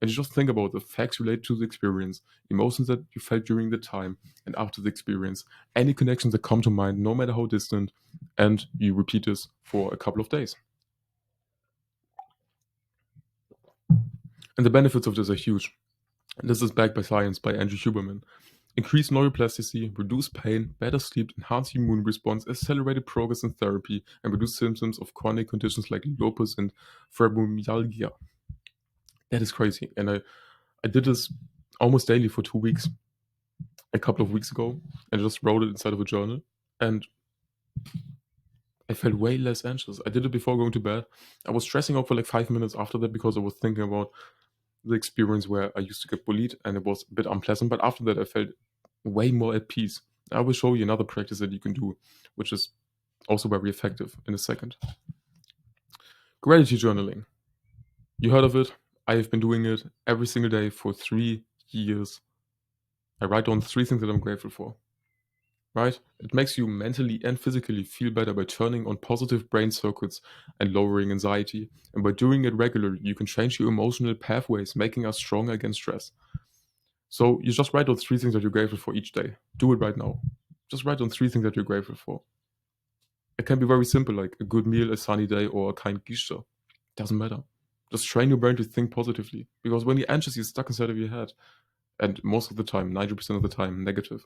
And you just think about the facts related to the experience, emotions that you felt during the time and after the experience, any connections that come to mind, no matter how distant, and you repeat this for a couple of days. And the benefits of this are huge. And this is backed by science by Andrew Huberman. Increased neuroplasticity, reduced pain, better sleep, enhanced immune response, accelerated progress in therapy, and reduced symptoms of chronic conditions like lupus and fibromyalgia. That is crazy. And I did this almost daily for 2 weeks, a couple of weeks ago, and I just wrote it inside of a journal. And I felt way less anxious. I did it before going to bed. I was stressing out for like 5 minutes after that because I was thinking about the experience where I used to get bullied and it was a bit unpleasant. But after that, I felt way more at peace. I will show you another practice that you can do, which is also very effective, in a second. Gratitude journaling. You heard of it? I have been doing it every single day for 3 years. I write down 3 things that I'm grateful for. Right? It makes you mentally and physically feel better by turning on positive brain circuits and lowering anxiety. And by doing it regularly, you can change your emotional pathways, making us stronger against stress. So you just write down 3 things that you're grateful for each day. Do it right now. Just write down 3 things that you're grateful for. It can be very simple, like a good meal, a sunny day, or a kind gesture. Doesn't matter. Just train your brain to think positively. Because when you're anxious, you're stuck inside of your head. And most of the time, 90% of the time, negative.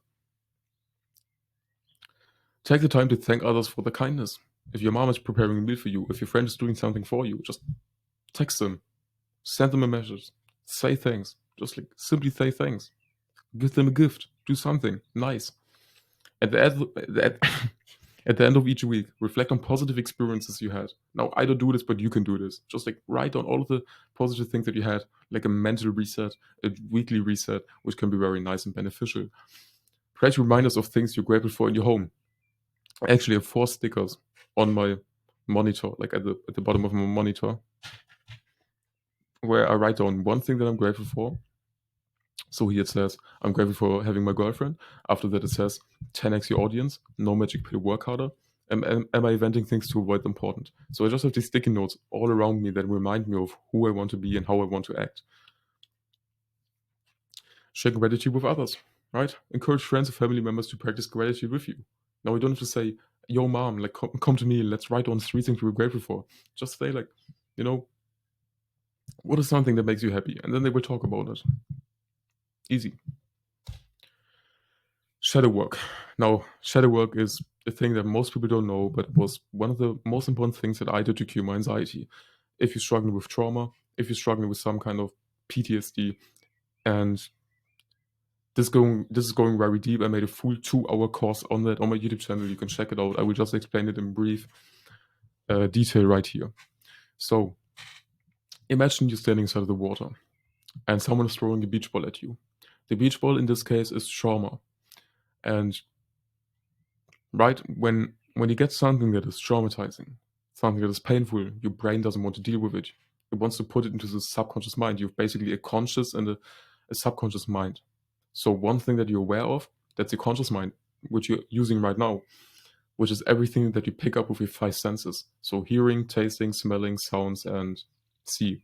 Take the time to thank others for their kindness. If your mom is preparing a meal for you, if your friend is doing something for you, just text them, send them a message, say thanks. Just like simply say thanks. Give them a gift. Do something nice. At the end, at the end of each week, reflect on positive experiences you had. Now, I don't do this, but you can do this. Just like write down all of the positive things that you had, like a mental reset, a weekly reset, which can be very nice and beneficial. Create reminders of things you're grateful for in your home. I actually have 4 stickers on my monitor, like at the bottom of my monitor, where I write down one thing that I'm grateful for. So here it says, I'm grateful for having my girlfriend. After that, it says, 10x your audience, no magic pill, work harder. Am I inventing things to avoid the important? So I just have these sticky notes all around me that remind me of who I want to be and how I want to act. Share gratitude with others, right? Encourage friends or family members to practice gratitude with you. Now you don't have to say, yo mom, like come to me, let's write down 3 things we're grateful for. Just say like, you know, what is something that makes you happy? And then they will talk about it. Easy. Shadow work. Now, shadow work is a thing that most people don't know, but was one of the most important things that I did to cure my anxiety. If you're struggling with trauma, if you're struggling with some kind of PTSD, and this is going very deep. I made a full 2-hour course on that on my YouTube channel. You can check it out. I will just explain it in brief detail right here. So, imagine you're standing inside of the water, and someone is throwing a beach ball at you. The beach ball in this case is trauma, and right when you get something that is traumatizing, something that is painful, your brain doesn't want to deal with it. It wants to put it into the subconscious mind. You have basically a conscious and a subconscious mind. So one thing that you're aware of, that's your conscious mind, which you're using right now, which is everything that you pick up with your five senses. So hearing, tasting, smelling, sounds, and see.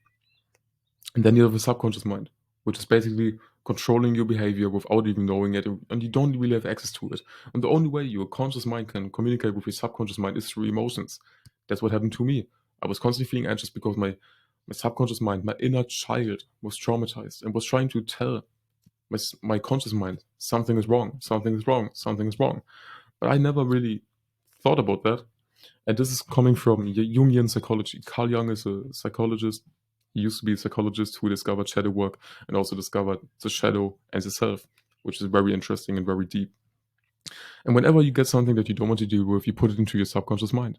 And then you have a subconscious mind, which is basically controlling your behavior without even knowing it, and you don't really have access to it. And the only way your conscious mind can communicate with your subconscious mind is through emotions. That's what happened to me. I was constantly feeling anxious because my subconscious mind, my inner child, was traumatized and was trying to tell my conscious mind something is wrong, something is wrong, something is wrong. But I never really thought about that. And this is coming from Jungian psychology. Carl Jung is a psychologist. He used to be a psychologist who discovered shadow work and also discovered the shadow and the self, which is very interesting and very deep. And whenever you get something that you don't want to deal with, you put it into your subconscious mind.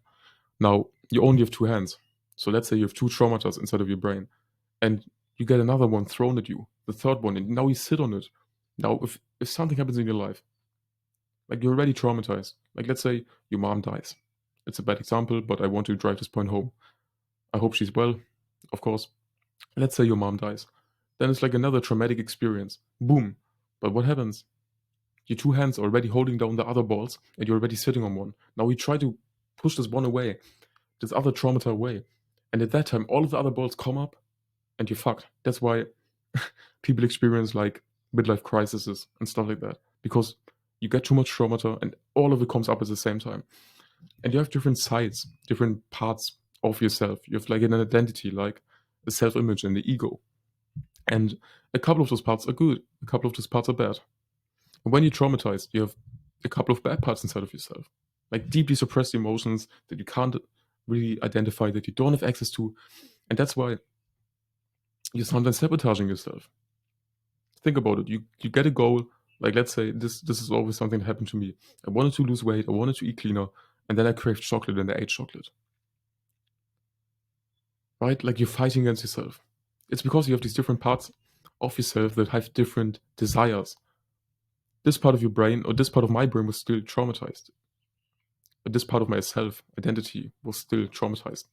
Now, you only have two hands. So let's say you have two traumata inside of your brain, and you get another one thrown at you, the third one, and now you sit on it. Now, if something happens in your life, like you're already traumatized, like let's say your mom dies. It's a bad example, but I want to drive this point home. I hope she's well, of course. Let's say your mom dies. Then it's like another traumatic experience. Boom. But what happens? Your two hands are already holding down the other balls, and you're already sitting on one. Now we try to push this one away, this other traumata away. And at that time, all of the other balls come up, and you're fucked. That's why people experience like midlife crises and stuff like that. Because you get too much traumata, and all of it comes up at the same time. And you have different sides, different parts of yourself. You have like an identity, like the self-image and the ego. And a couple of those parts are good, a couple of those parts are bad. And when you're traumatized, you have a couple of bad parts inside of yourself, like deeply suppressed emotions that you can't really identify, that you don't have access to. And that's why you're sometimes sabotaging yourself. Think about it. You get a goal, like let's say this is always something that happened to me. I wanted to lose weight, I wanted to eat cleaner, and then I craved chocolate and I ate chocolate. Right? Like you're fighting against yourself. It's because you have these different parts of yourself that have different desires. This part of your brain, or this part of my brain, was still traumatized. But this part of my self identity was still traumatized.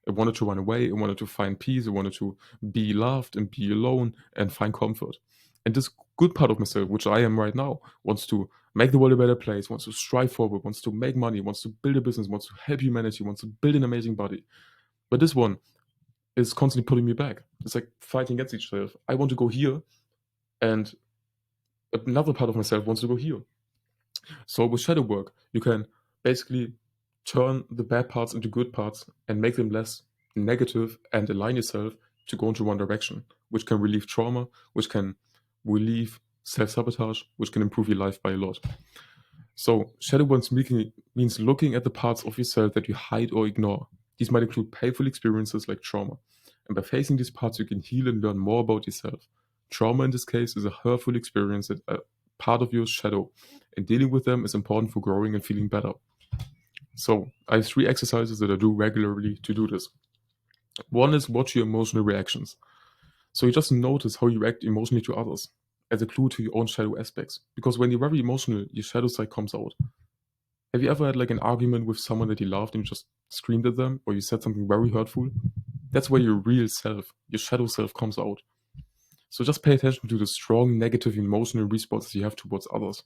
I wanted to run away, I wanted to find peace, I wanted to be loved and be alone and find comfort. And this good part of myself, which I am right now, wants to make the world a better place, wants to strive forward, wants to make money, wants to build a business, wants to help humanity, wants to build an amazing body. But this one is constantly pulling me back. It's like fighting against each other. I want to go here, and another part of myself wants to go here. So with shadow work, you can basically turn the bad parts into good parts and make them less negative and align yourself to go into one direction, which can relieve trauma, which can relieve self-sabotage, which can improve your life by a lot. So shadow work means looking at the parts of yourself that you hide or ignore. These might include painful experiences like trauma. And by facing these parts, you can heal and learn more about yourself. Trauma in this case is a hurtful experience that a part of your shadow, and dealing with them is important for growing and feeling better. So I have 3 exercises that I do regularly to do this. One is watch your emotional reactions. So you just notice how you react emotionally to others as a clue to your own shadow aspects. Because when you're very emotional, your shadow side comes out. Have you ever had like an argument with someone that you loved and you just screamed at them, or you said something very hurtful? That's where your real self, your shadow self, comes out. So just pay attention to the strong negative emotional responses you have towards others.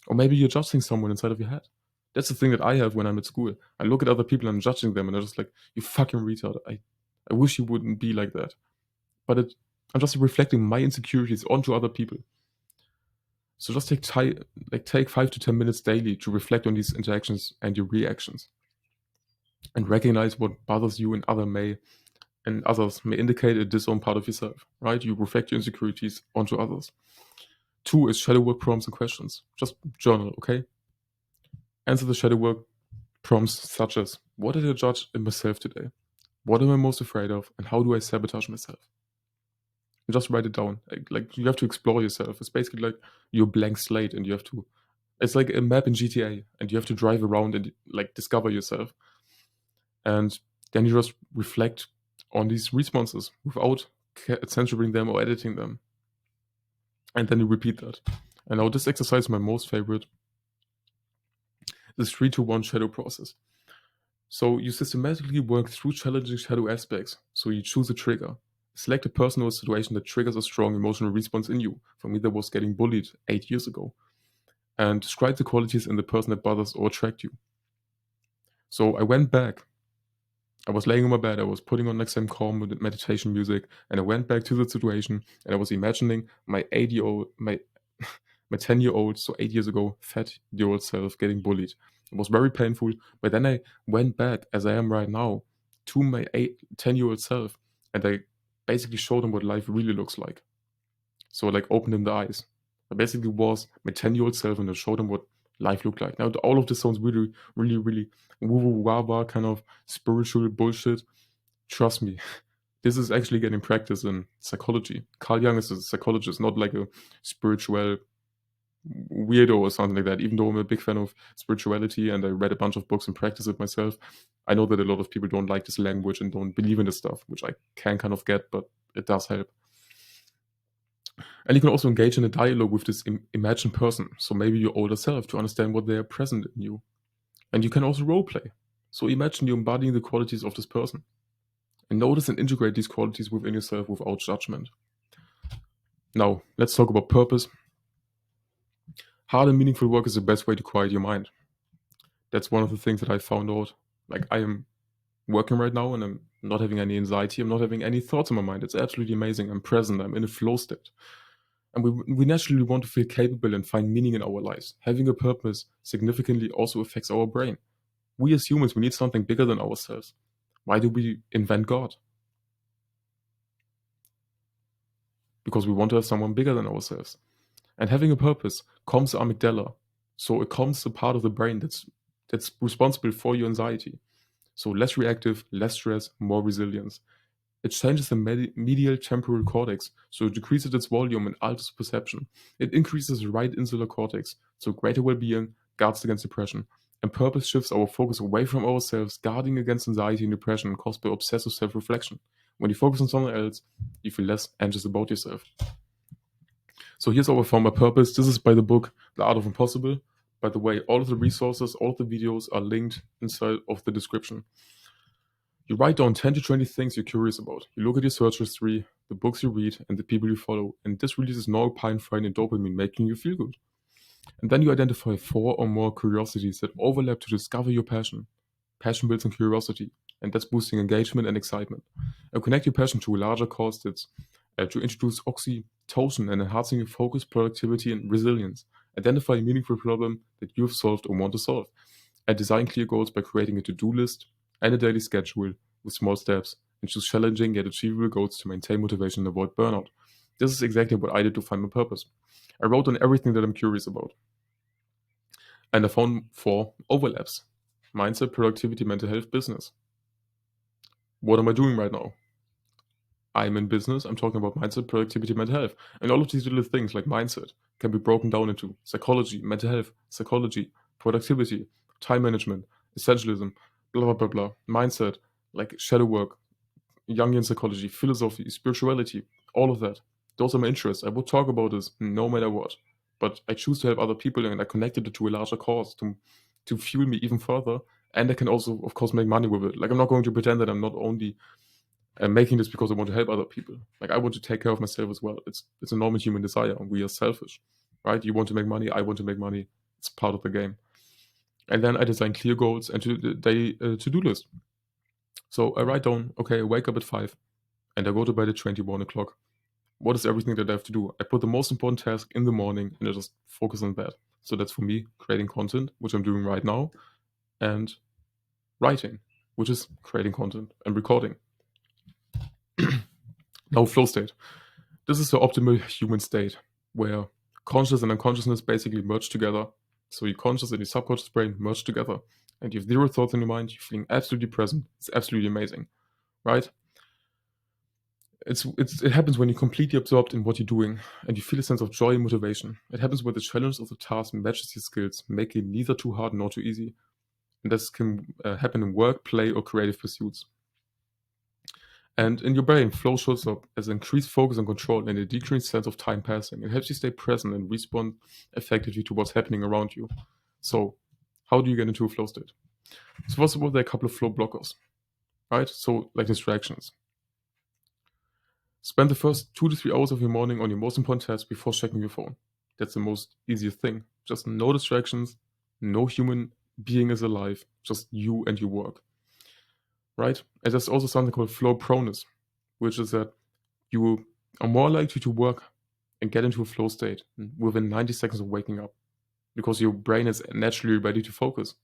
Or maybe you're judging someone inside of your head. That's the thing that I have when I'm at school. I look at other people and I'm judging them and I'm just like, you fucking retard. I wish you wouldn't be like that. But I'm just reflecting my insecurities onto other people. So just take 5 to 10 minutes daily to reflect on these interactions and your reactions. And recognize what bothers you and others may indicate a disowned part of yourself, right? You reflect your insecurities onto others. 2 is shadow work prompts and questions. Just journal, okay? Answer the shadow work prompts such as, what did I judge in myself today? What am I most afraid of? And how do I sabotage myself? And just write it down. Like you have to explore yourself. It's basically like your blank slate, and it's like a map in GTA, and you have to drive around and like discover yourself. And then you just reflect on these responses without censoring them or editing them. And then you repeat that. And now this exercise is my most favorite. This 3-to-1 shadow process. So you systematically work through challenging shadow aspects. So you choose a trigger. Select a person or situation that triggers a strong emotional response in you. For me, that was getting bullied 8 years ago. And describe the qualities in the person that bothers or attract you. So I went back. I was laying on my bed. I was putting on like some calm meditation music, and I went back to the situation, and I was imagining my 8-year-old, my 10-year-old, so 8 years ago, fat-year-old self getting bullied. It was very painful, but then I went back, as I am right now, to my 10-year-old self, and I basically showed him what life really looks like. So I like opened him the eyes. I basically was my 10-year-old self, and I showed him what life looked like. Now, all of this sounds really, really, really woo-woo-wah-wah kind of spiritual bullshit. Trust me, this is actually getting practice in psychology. Carl Jung is a psychologist, not like a spiritual weirdo or something like that. Even though I'm a big fan of spirituality and I read a bunch of books and practice it myself, I know that a lot of people don't like this language and don't believe in this stuff, which I can kind of get, but it does help. And you can also engage in a dialogue with this imagined person, so maybe your older self, to understand what they are present in you. And you can also role play. So imagine you embodying the qualities of this person. And notice and integrate these qualities within yourself without judgment. Now, let's talk about purpose. Hard and meaningful work is the best way to quiet your mind. That's one of the things that I found out. Like, I am working right now and I'm not having any anxiety. I'm not having any thoughts in my mind. It's absolutely amazing. I'm present. I'm in a flow state. And we naturally want to feel capable and find meaning in our lives. Having a purpose significantly also affects our brain. We as humans, we need something bigger than ourselves. Why do we invent God? Because we want to have someone bigger than ourselves. And having a purpose calms the amygdala. So it calms the part of the brain that's responsible for your anxiety. So less reactive, less stress, more resilience. It changes the medial temporal cortex, so it decreases its volume and alters perception. It increases the right insular cortex, so greater well-being, guards against depression. And purpose shifts our focus away from ourselves, guarding against anxiety and depression caused by obsessive self-reflection. When you focus on someone else, you feel less anxious about yourself. So here's how I found my purpose. This is by the book The Art of Impossible. By the way, all of the resources, all of the videos are linked inside of the description. You write down 10 to 20 things you're curious about. You look at your search history, the books you read, and the people you follow, and this releases norepinephrine and dopamine, making you feel good. And then you identify 4 or more curiosities that overlap to discover your passion. Passion builds on curiosity, and that's boosting engagement and excitement. And connect your passion to a larger cause that's to introduce oxytocin and enhancing your focus, productivity, and resilience. Identify a meaningful problem that you've solved or want to solve. And design clear goals by creating a to-do list and a daily schedule with small steps, and choose challenging yet achievable goals to maintain motivation and avoid burnout. This is exactly what I did to find my purpose. I wrote on everything that I'm curious about. And I found 4 overlaps: mindset, productivity, mental health, business. What am I doing right now? I'm in business. I'm talking about mindset, productivity, mental health. And all of these little things like mindset can be broken down into psychology, mental health, psychology, productivity, time management, essentialism, blah, blah, blah, blah. Mindset, like shadow work, Jungian psychology, philosophy, spirituality, all of that. Those are my interests. I would talk about this no matter what. But I choose to help other people, and I connected it to a larger cause to fuel me even further. And I can also, of course, make money with it. Like, I'm not going to pretend that I'm not only making this because I want to help other people. Like, I want to take care of myself as well. It's a normal human desire, and we are selfish, right? You want to make money, I want to make money. It's part of the game. And then I design clear goals and to-do list. So I write down, okay, I wake up at 5 and I go to bed at 21 o'clock. What is everything that I have to do? I put the most important task in the morning and I just focus on that. So that's for me creating content, which I'm doing right now, and writing, which is creating content and recording. Now, flow state. This is the optimal human state where conscious and unconsciousness basically merge together. So your conscious and your subconscious brain merge together, and you have 0 thoughts in your mind. You're feeling absolutely present. It's absolutely amazing, right? It happens when you're completely absorbed in what you're doing and you feel a sense of joy and motivation. It happens when the challenge of the task matches your skills, making it neither too hard nor too easy. And this can happen in work, play, or creative pursuits. And in your brain, flow shows up as increased focus and control and a decreased sense of time passing. It helps you stay present and respond effectively to what's happening around you. So, how do you get into a flow state? So, first of all, there are a couple of flow blockers, right? So, like distractions. Spend the first 2 to 3 hours of your morning on your most important task before checking your phone. That's the most easiest thing. Just no distractions, no human being is alive, just you and your work, right? And there's also something called flow proneness, which is that you are more likely to work and get into a flow state within 90 seconds of waking up because your brain is naturally ready to focus.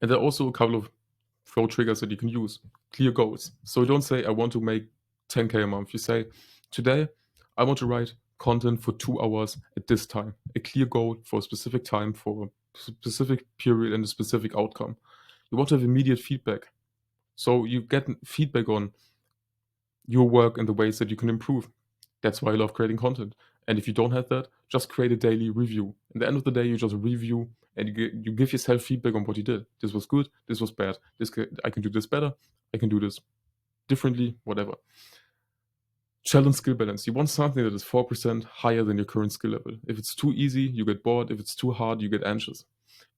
And there are also a couple of flow triggers that you can use. Clear goals. So don't say, I want to make 10K a month. You say, today, I want to write content for 2 hours at this time. A clear goal for a specific time, for a specific period, and a specific outcome. You want to have immediate feedback. So you get feedback on your work and the ways that you can improve. That's why I love creating content. And if you don't have that, just create a daily review. At the end of the day, you just review and you give yourself feedback on what you did. This was good. This was bad. I can do this better. I can do this differently. Whatever. Challenge skill balance. You want something that is 4% higher than your current skill level. If it's too easy, you get bored. If it's too hard, you get anxious.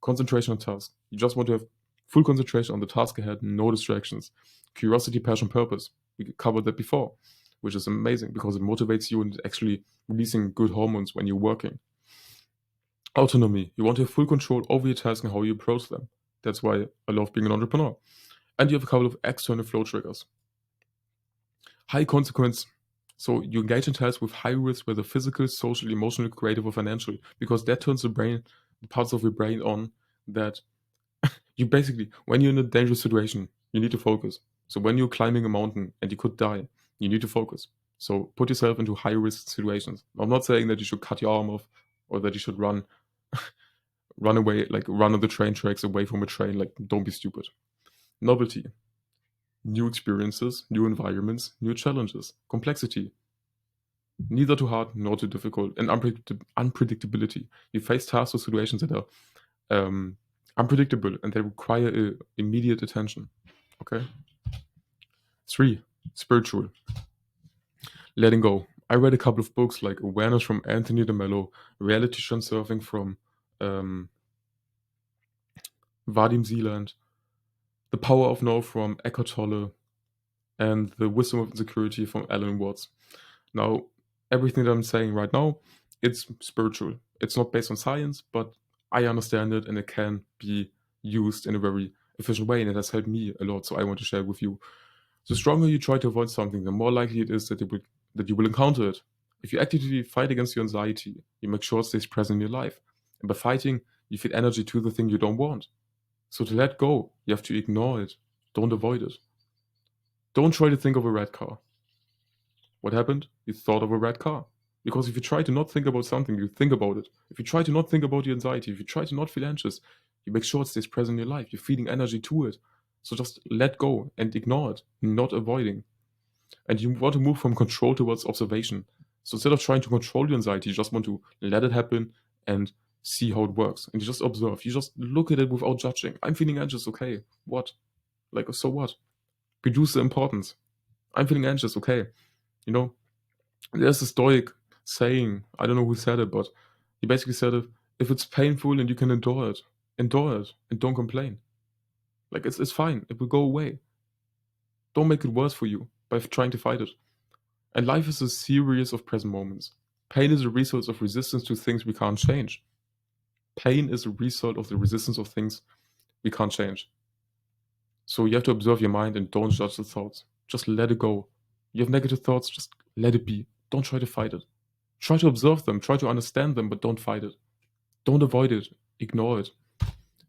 Concentration on task. You just want to have full concentration on the task ahead, no distractions. Curiosity, passion, purpose. We covered that before, which is amazing because it motivates you and actually releasing good hormones when you're working. Autonomy. You want to have full control over your tasks and how you approach them. That's why I love being an entrepreneur. And you have a couple of external flow triggers. High consequence. So you engage in tasks with high risk, whether physical, social, emotional, creative, or financial, because that turns the parts of your brain on that you basically, when you're in a dangerous situation, you need to focus. So when you're climbing a mountain and you could die, you need to focus. So put yourself into high risk situations. I'm not saying that you should cut your arm off or that you should run away, like run on the train tracks away from a train. Like, don't be stupid. Novelty. New experiences, new environments, new challenges. Complexity. Neither too hard nor too difficult. And unpredictability. You face tasks or situations that are unpredictable and they require immediate attention. Okay. 3. Spiritual. Letting go. I read a couple of books like Awareness from Anthony DeMello, Reality Transurfing from Vadim Zeeland, The Power of No from Eckhart Tolle, and The Wisdom of Insecurity from Alan Watts. Now, everything that I'm saying right now, it's spiritual. It's not based on science, but I understand it and it can be used in a very efficient way, and it has helped me a lot, so I want to share it with you. The stronger you try to avoid something, the more likely it is that you will encounter it. If you actively fight against your anxiety, you make sure it stays present in your life. And by fighting, you feed energy to the thing you don't want. So to let go, you have to ignore it. Don't avoid it. Don't try to think of a red car. What happened? You thought of a red car. Because if you try to not think about something, you think about it. If you try to not think about your anxiety, if you try to not feel anxious, you make sure it stays present in your life. You're feeding energy to it. So just let go and ignore it, not avoiding. And you want to move from control towards observation. So instead of trying to control your anxiety, you just want to let it happen and see how it works. And you just observe. You just look at it without judging. I'm feeling anxious, okay. What? Like, so what? Reduce the importance. I'm feeling anxious, okay. You know, there's a Stoic saying, I don't know who said it, but he basically said it, if it's painful and you can endure it and don't complain. Like, it's fine. It will go away. Don't make it worse for you by trying to fight it. And life is a series of present moments. Pain is a result of resistance to things we can't change. Pain is a result of the resistance of things we can't change. So you have to observe your mind and don't judge the thoughts. Just let it go. You have negative thoughts, just let it be. Don't try to fight it. Try to observe them, try to understand them, but don't fight it. Don't avoid it. Ignore it.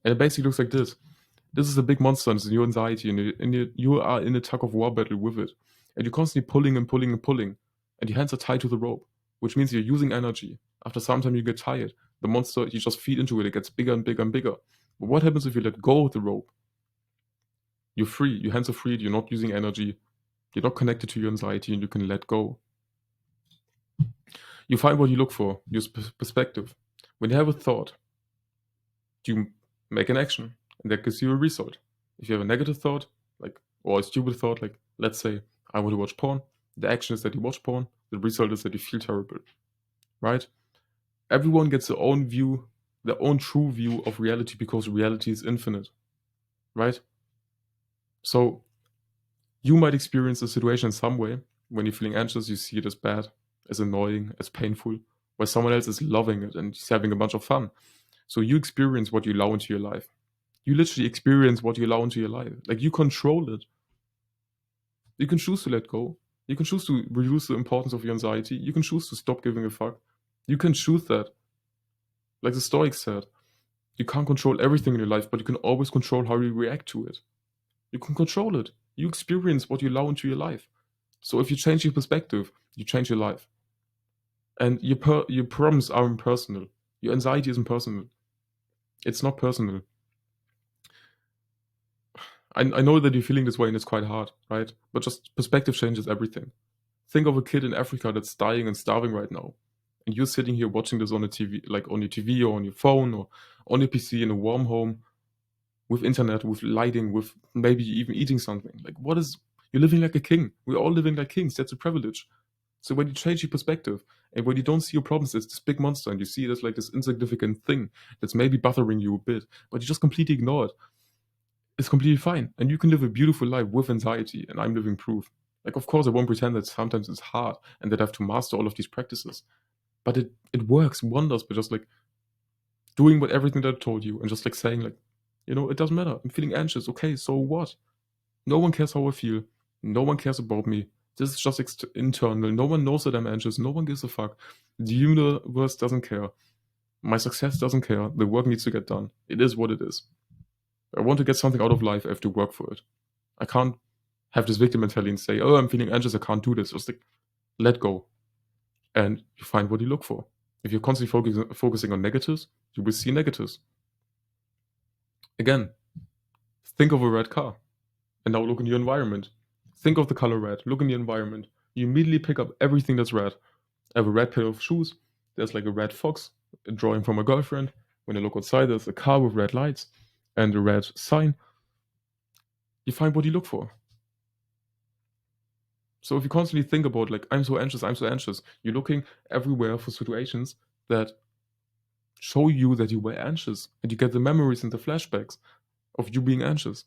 And it basically looks like this. This is a big monster, and it's your anxiety, and you are in a tug of war battle with it. And you're constantly pulling and pulling and pulling. And your hands are tied to the rope, which means you're using energy. After some time, you get tired. The monster, you just feed into it, it gets bigger and bigger and bigger. But what happens if you let go of the rope? You're free. Your hands are free. You're not using energy. You're not connected to your anxiety, and you can let go. You find what you look for, your perspective. When you have a thought, you make an action, and that gives you a result. If you have a negative thought, or a stupid thought, like let's say I want to watch porn, the action is that you watch porn, the result is that you feel terrible, right? Everyone gets their own view, their own true view of reality because reality is infinite, right? So you might experience a situation in some way, When you're feeling anxious, you see it as bad, as annoying, as painful, while someone else is loving it and he's having a bunch of fun. So you experience what you allow into your life. You literally experience what you allow into your life. Like, you control it. You can choose to let go. You can choose to reduce the importance of your anxiety. You can choose to stop giving a fuck. You can choose that. Like the Stoics said, you can't control everything in your life, but you can always control how you react to it. You can control it. You experience what you allow into your life. So if you change your perspective, you change your life. And your problems are impersonal. Your anxiety is impersonal. It's not personal. I know that you're feeling this way and it's quite hard, right? But just perspective changes everything. Think of a kid in Africa that's dying and starving right now. And you're sitting here watching this on a TV, like on your TV or on your phone or on your PC in a warm home with internet, with lighting, with maybe even eating something. Like, you're living like a king. We're all living like kings. That's a privilege. So when you change your perspective and when you don't see your problems as this big monster and you see it as like this insignificant thing that's maybe bothering you a bit, but you just completely ignore it, it's completely fine. And you can live a beautiful life with anxiety. And I'm living proof. Like, of course, I won't pretend that sometimes it's hard and that I have to master all of these practices. But it works wonders by just like doing what everything that I told you and just like saying like, it doesn't matter. I'm feeling anxious. Okay, so what? No one cares how I feel. No one cares about me. This is just internal. No one knows that I'm anxious. No one gives a fuck. The universe doesn't care. My success doesn't care. The work needs to get done. It is what it is. I want to get something out of life. I have to work for it. I can't have this victim mentality and say, oh, I'm feeling anxious. I can't do this. Just like, let go. And you find what you look for. If you're constantly focusing on negatives, you will see negatives. Again, think of a red car. And now look in your environment. Think of the color red. Look in the environment. You immediately pick up everything that's red. I have a red pair of shoes. There's like a red fox, a drawing from a girlfriend. When I look outside, there's a car with red lights and a red sign. You find what you look for. So if you constantly think about like, I'm so anxious, you're looking everywhere for situations that show you that you were anxious, and you get the memories and the flashbacks of you being anxious.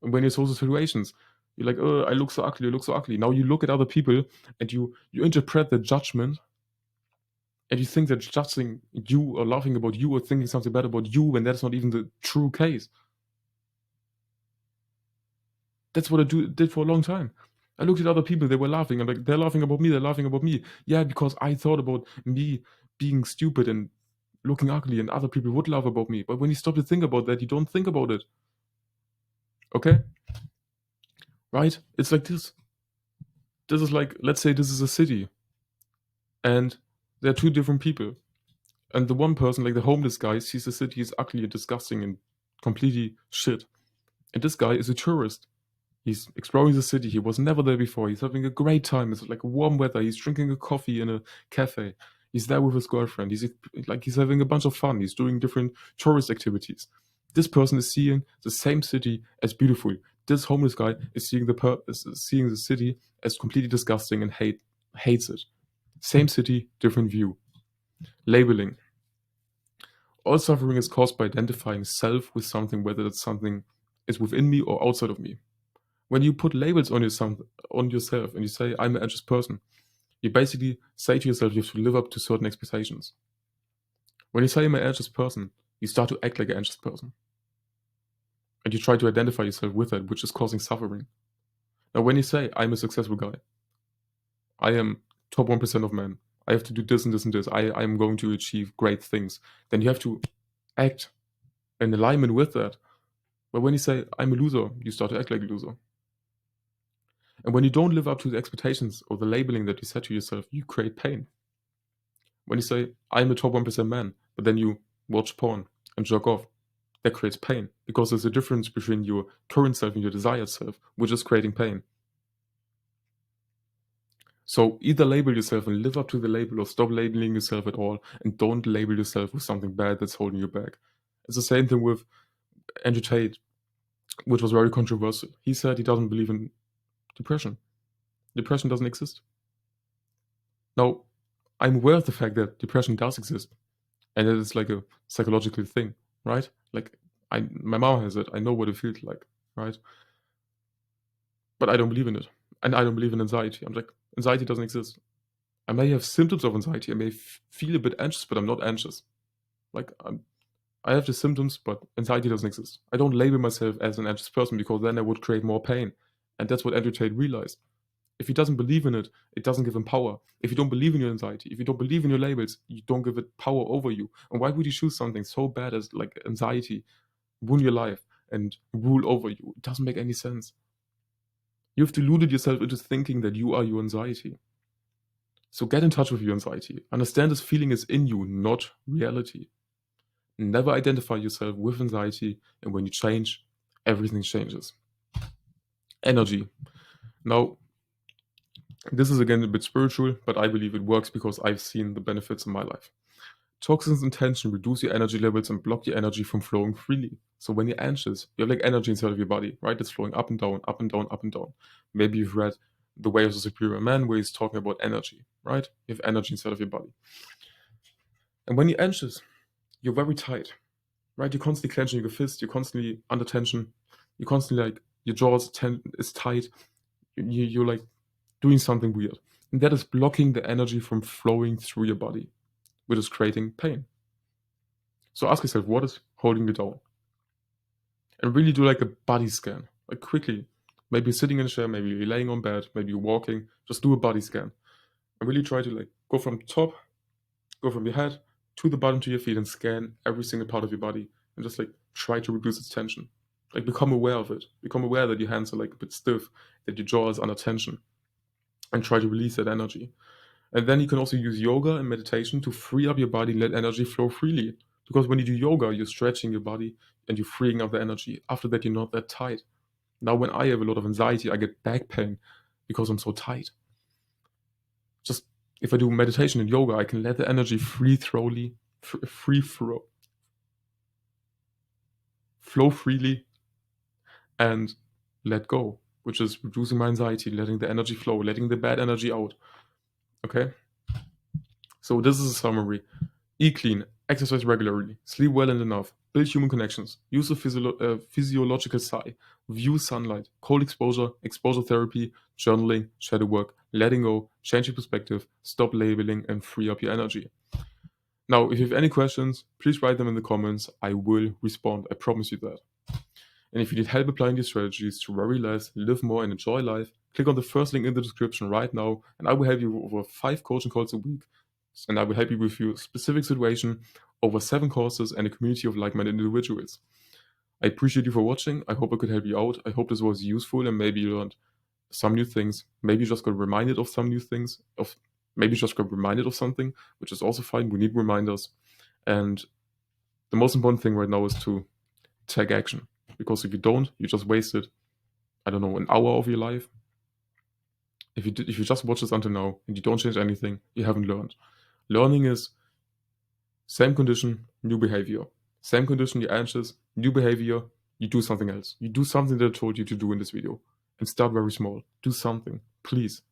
And when you're social situations, you're like, oh, I look so ugly. Now you look at other people and you interpret the judgment, and you think that judging you or laughing about you or thinking something bad about you when that's not even the true case. That's what I did for a long time. I looked at other people, they were laughing. I'm like, they're laughing about me. Yeah, because I thought about me being stupid and looking ugly and other people would laugh about me. But when you stop to think about that, you don't think about it. Okay? Right? It's like this. This is like, let's say this is a city and there are two different people. And the one person, like the homeless guy, sees the city is ugly and disgusting and completely shit. And this guy is a tourist. He's exploring the city. He was never there before. He's having a great time. It's like warm weather. He's drinking a coffee in a cafe. He's there with his girlfriend. He's having a bunch of fun. He's doing different tourist activities. This person is seeing the same city as beautiful. This homeless guy is seeing the city as completely disgusting and hates it. Same city, different view. Labeling. All suffering is caused by identifying self with something, whether that something is within me or outside of me. When you put labels on yourself and you say, I'm an anxious person, you basically say to yourself you have to live up to certain expectations. When you say I'm an anxious person, you start to act like an anxious person. And you try to identify yourself with that, which is causing suffering. Now, when you say, I'm a successful guy, I am top 1% of men, I have to do this and this and this, I am going to achieve great things, then you have to act in alignment with that. But when you say, I'm a loser, you start to act like a loser. And when you don't live up to the expectations or the labeling that you set to yourself, you create pain. When you say, I'm a top 1% man, but then you watch porn and jerk off, that creates pain because there's a difference between your current self and your desired self, which is creating pain. So either label yourself and live up to the label or stop labeling yourself at all and don't label yourself with something bad that's holding you back. It's the same thing with Andrew Tate, which was very controversial. He said he doesn't believe in depression. Depression doesn't exist. Now, I'm aware of the fact that depression does exist and that it's like a psychological thing, right? Like, my mom has it. I know what it feels like, right? But I don't believe in it. And I don't believe in anxiety. I'm like, Anxiety doesn't exist. I may have symptoms of anxiety. I may feel a bit anxious, but I'm not anxious. Like I have the symptoms, but anxiety doesn't exist. I don't label myself as an anxious person because then I would create more pain. And that's what Andrew Tate realized. If he doesn't believe in it, it doesn't give him power. If you don't believe in your anxiety, if you don't believe in your labels, you don't give it power over you. And why would you choose something so bad as like anxiety, ruin your life, and rule over you? It doesn't make any sense. You've deluded yourself into thinking that you are your anxiety. So get in touch with your anxiety. Understand this feeling is in you, not reality. Never identify yourself with anxiety, and when you change, everything changes. Energy. Now, this is again a bit spiritual, but I believe it works because I've seen the benefits in my life. Toxins and tension reduce your energy levels and block your energy from flowing freely. So when you're anxious, you have like energy inside of your body, right? It's flowing up and down, up and down, up and down. Maybe you've read The Way of the Superior Man, where he's talking about energy, right? You have energy inside of your body. And when you're anxious, you're very tight, right? You're constantly clenching your fist, you're constantly under tension, you're constantly like, your jaws is tight, you're like doing something weird. And that is blocking the energy from flowing through your body, which is creating pain. So ask yourself, what is holding you down? And really do like a body scan, like quickly. Maybe you're sitting in a chair, maybe you're laying on bed, maybe you're walking. Just do a body scan. And really try to like go from top, go from your head to the bottom to your feet and scan every single part of your body and just like try to reduce its tension. Like become aware of it. Become aware that your hands are like a bit stiff, that your jaw is under tension, and try to release that energy. And then you can also use yoga and meditation to free up your body and let energy flow freely. Because when you do yoga, you're stretching your body and you're freeing up the energy. After that, you're not that tight. Now, when I have a lot of anxiety, I get back pain because I'm so tight. Just if I do meditation and yoga, I can let the energy flow freely and let go, which is reducing my anxiety, letting the energy flow, letting the bad energy out. Okay? So this is a summary. Eat clean, exercise regularly, sleep well and enough, build human connections, use a physiological sigh, view sunlight, cold exposure, exposure therapy, journaling, shadow work, letting go, change your perspective, stop labeling, and free up your energy. Now, if you have any questions, please write them in the comments. I will respond. I promise you that. And if you need help applying these strategies to worry less, live more, and enjoy life, click on the first link in the description right now, and I will help you with over 5 coaching calls a week. And I will help you with your specific situation, over 7 courses, and a community of like-minded individuals. I appreciate you for watching. I hope I could help you out. I hope this was useful and maybe you learned some new things. Maybe you just got reminded of some new things. Maybe you just got reminded of something, which is also fine. We need reminders. And the most important thing right now is to take action. Because if you don't, you just wasted, I don't know, an hour of your life. If you just watch this until now and you don't change anything, you haven't learned. Learning is same condition, new behavior. Same condition, you're anxious, new behavior, you do something else. You do something that I told you to do in this video. And start very small. Do something, please.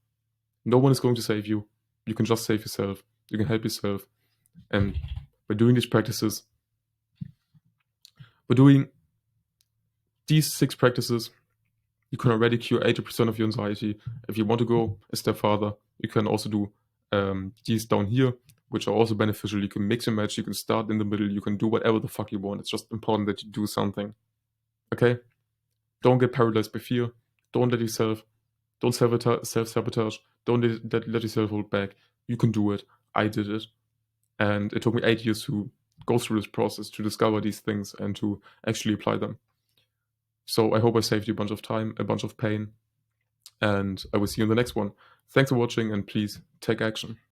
No one is going to save you. You can just save yourself. You can help yourself. And by doing these practices, by doing these 6 practices, you can already cure 80% of your anxiety. If you want to go a step further, you can also do these down here, which are also beneficial. You can mix and match, you can start in the middle, you can do whatever the fuck you want. It's just important that you do something. Okay? Don't get paralyzed by fear. Don't self-sabotage. Don't let yourself hold back. You can do it. I did it. And it took me 8 years to go through this process, to discover these things and to actually apply them. So I hope I saved you a bunch of time, a bunch of pain, and I will see you in the next one. Thanks for watching, and please take action.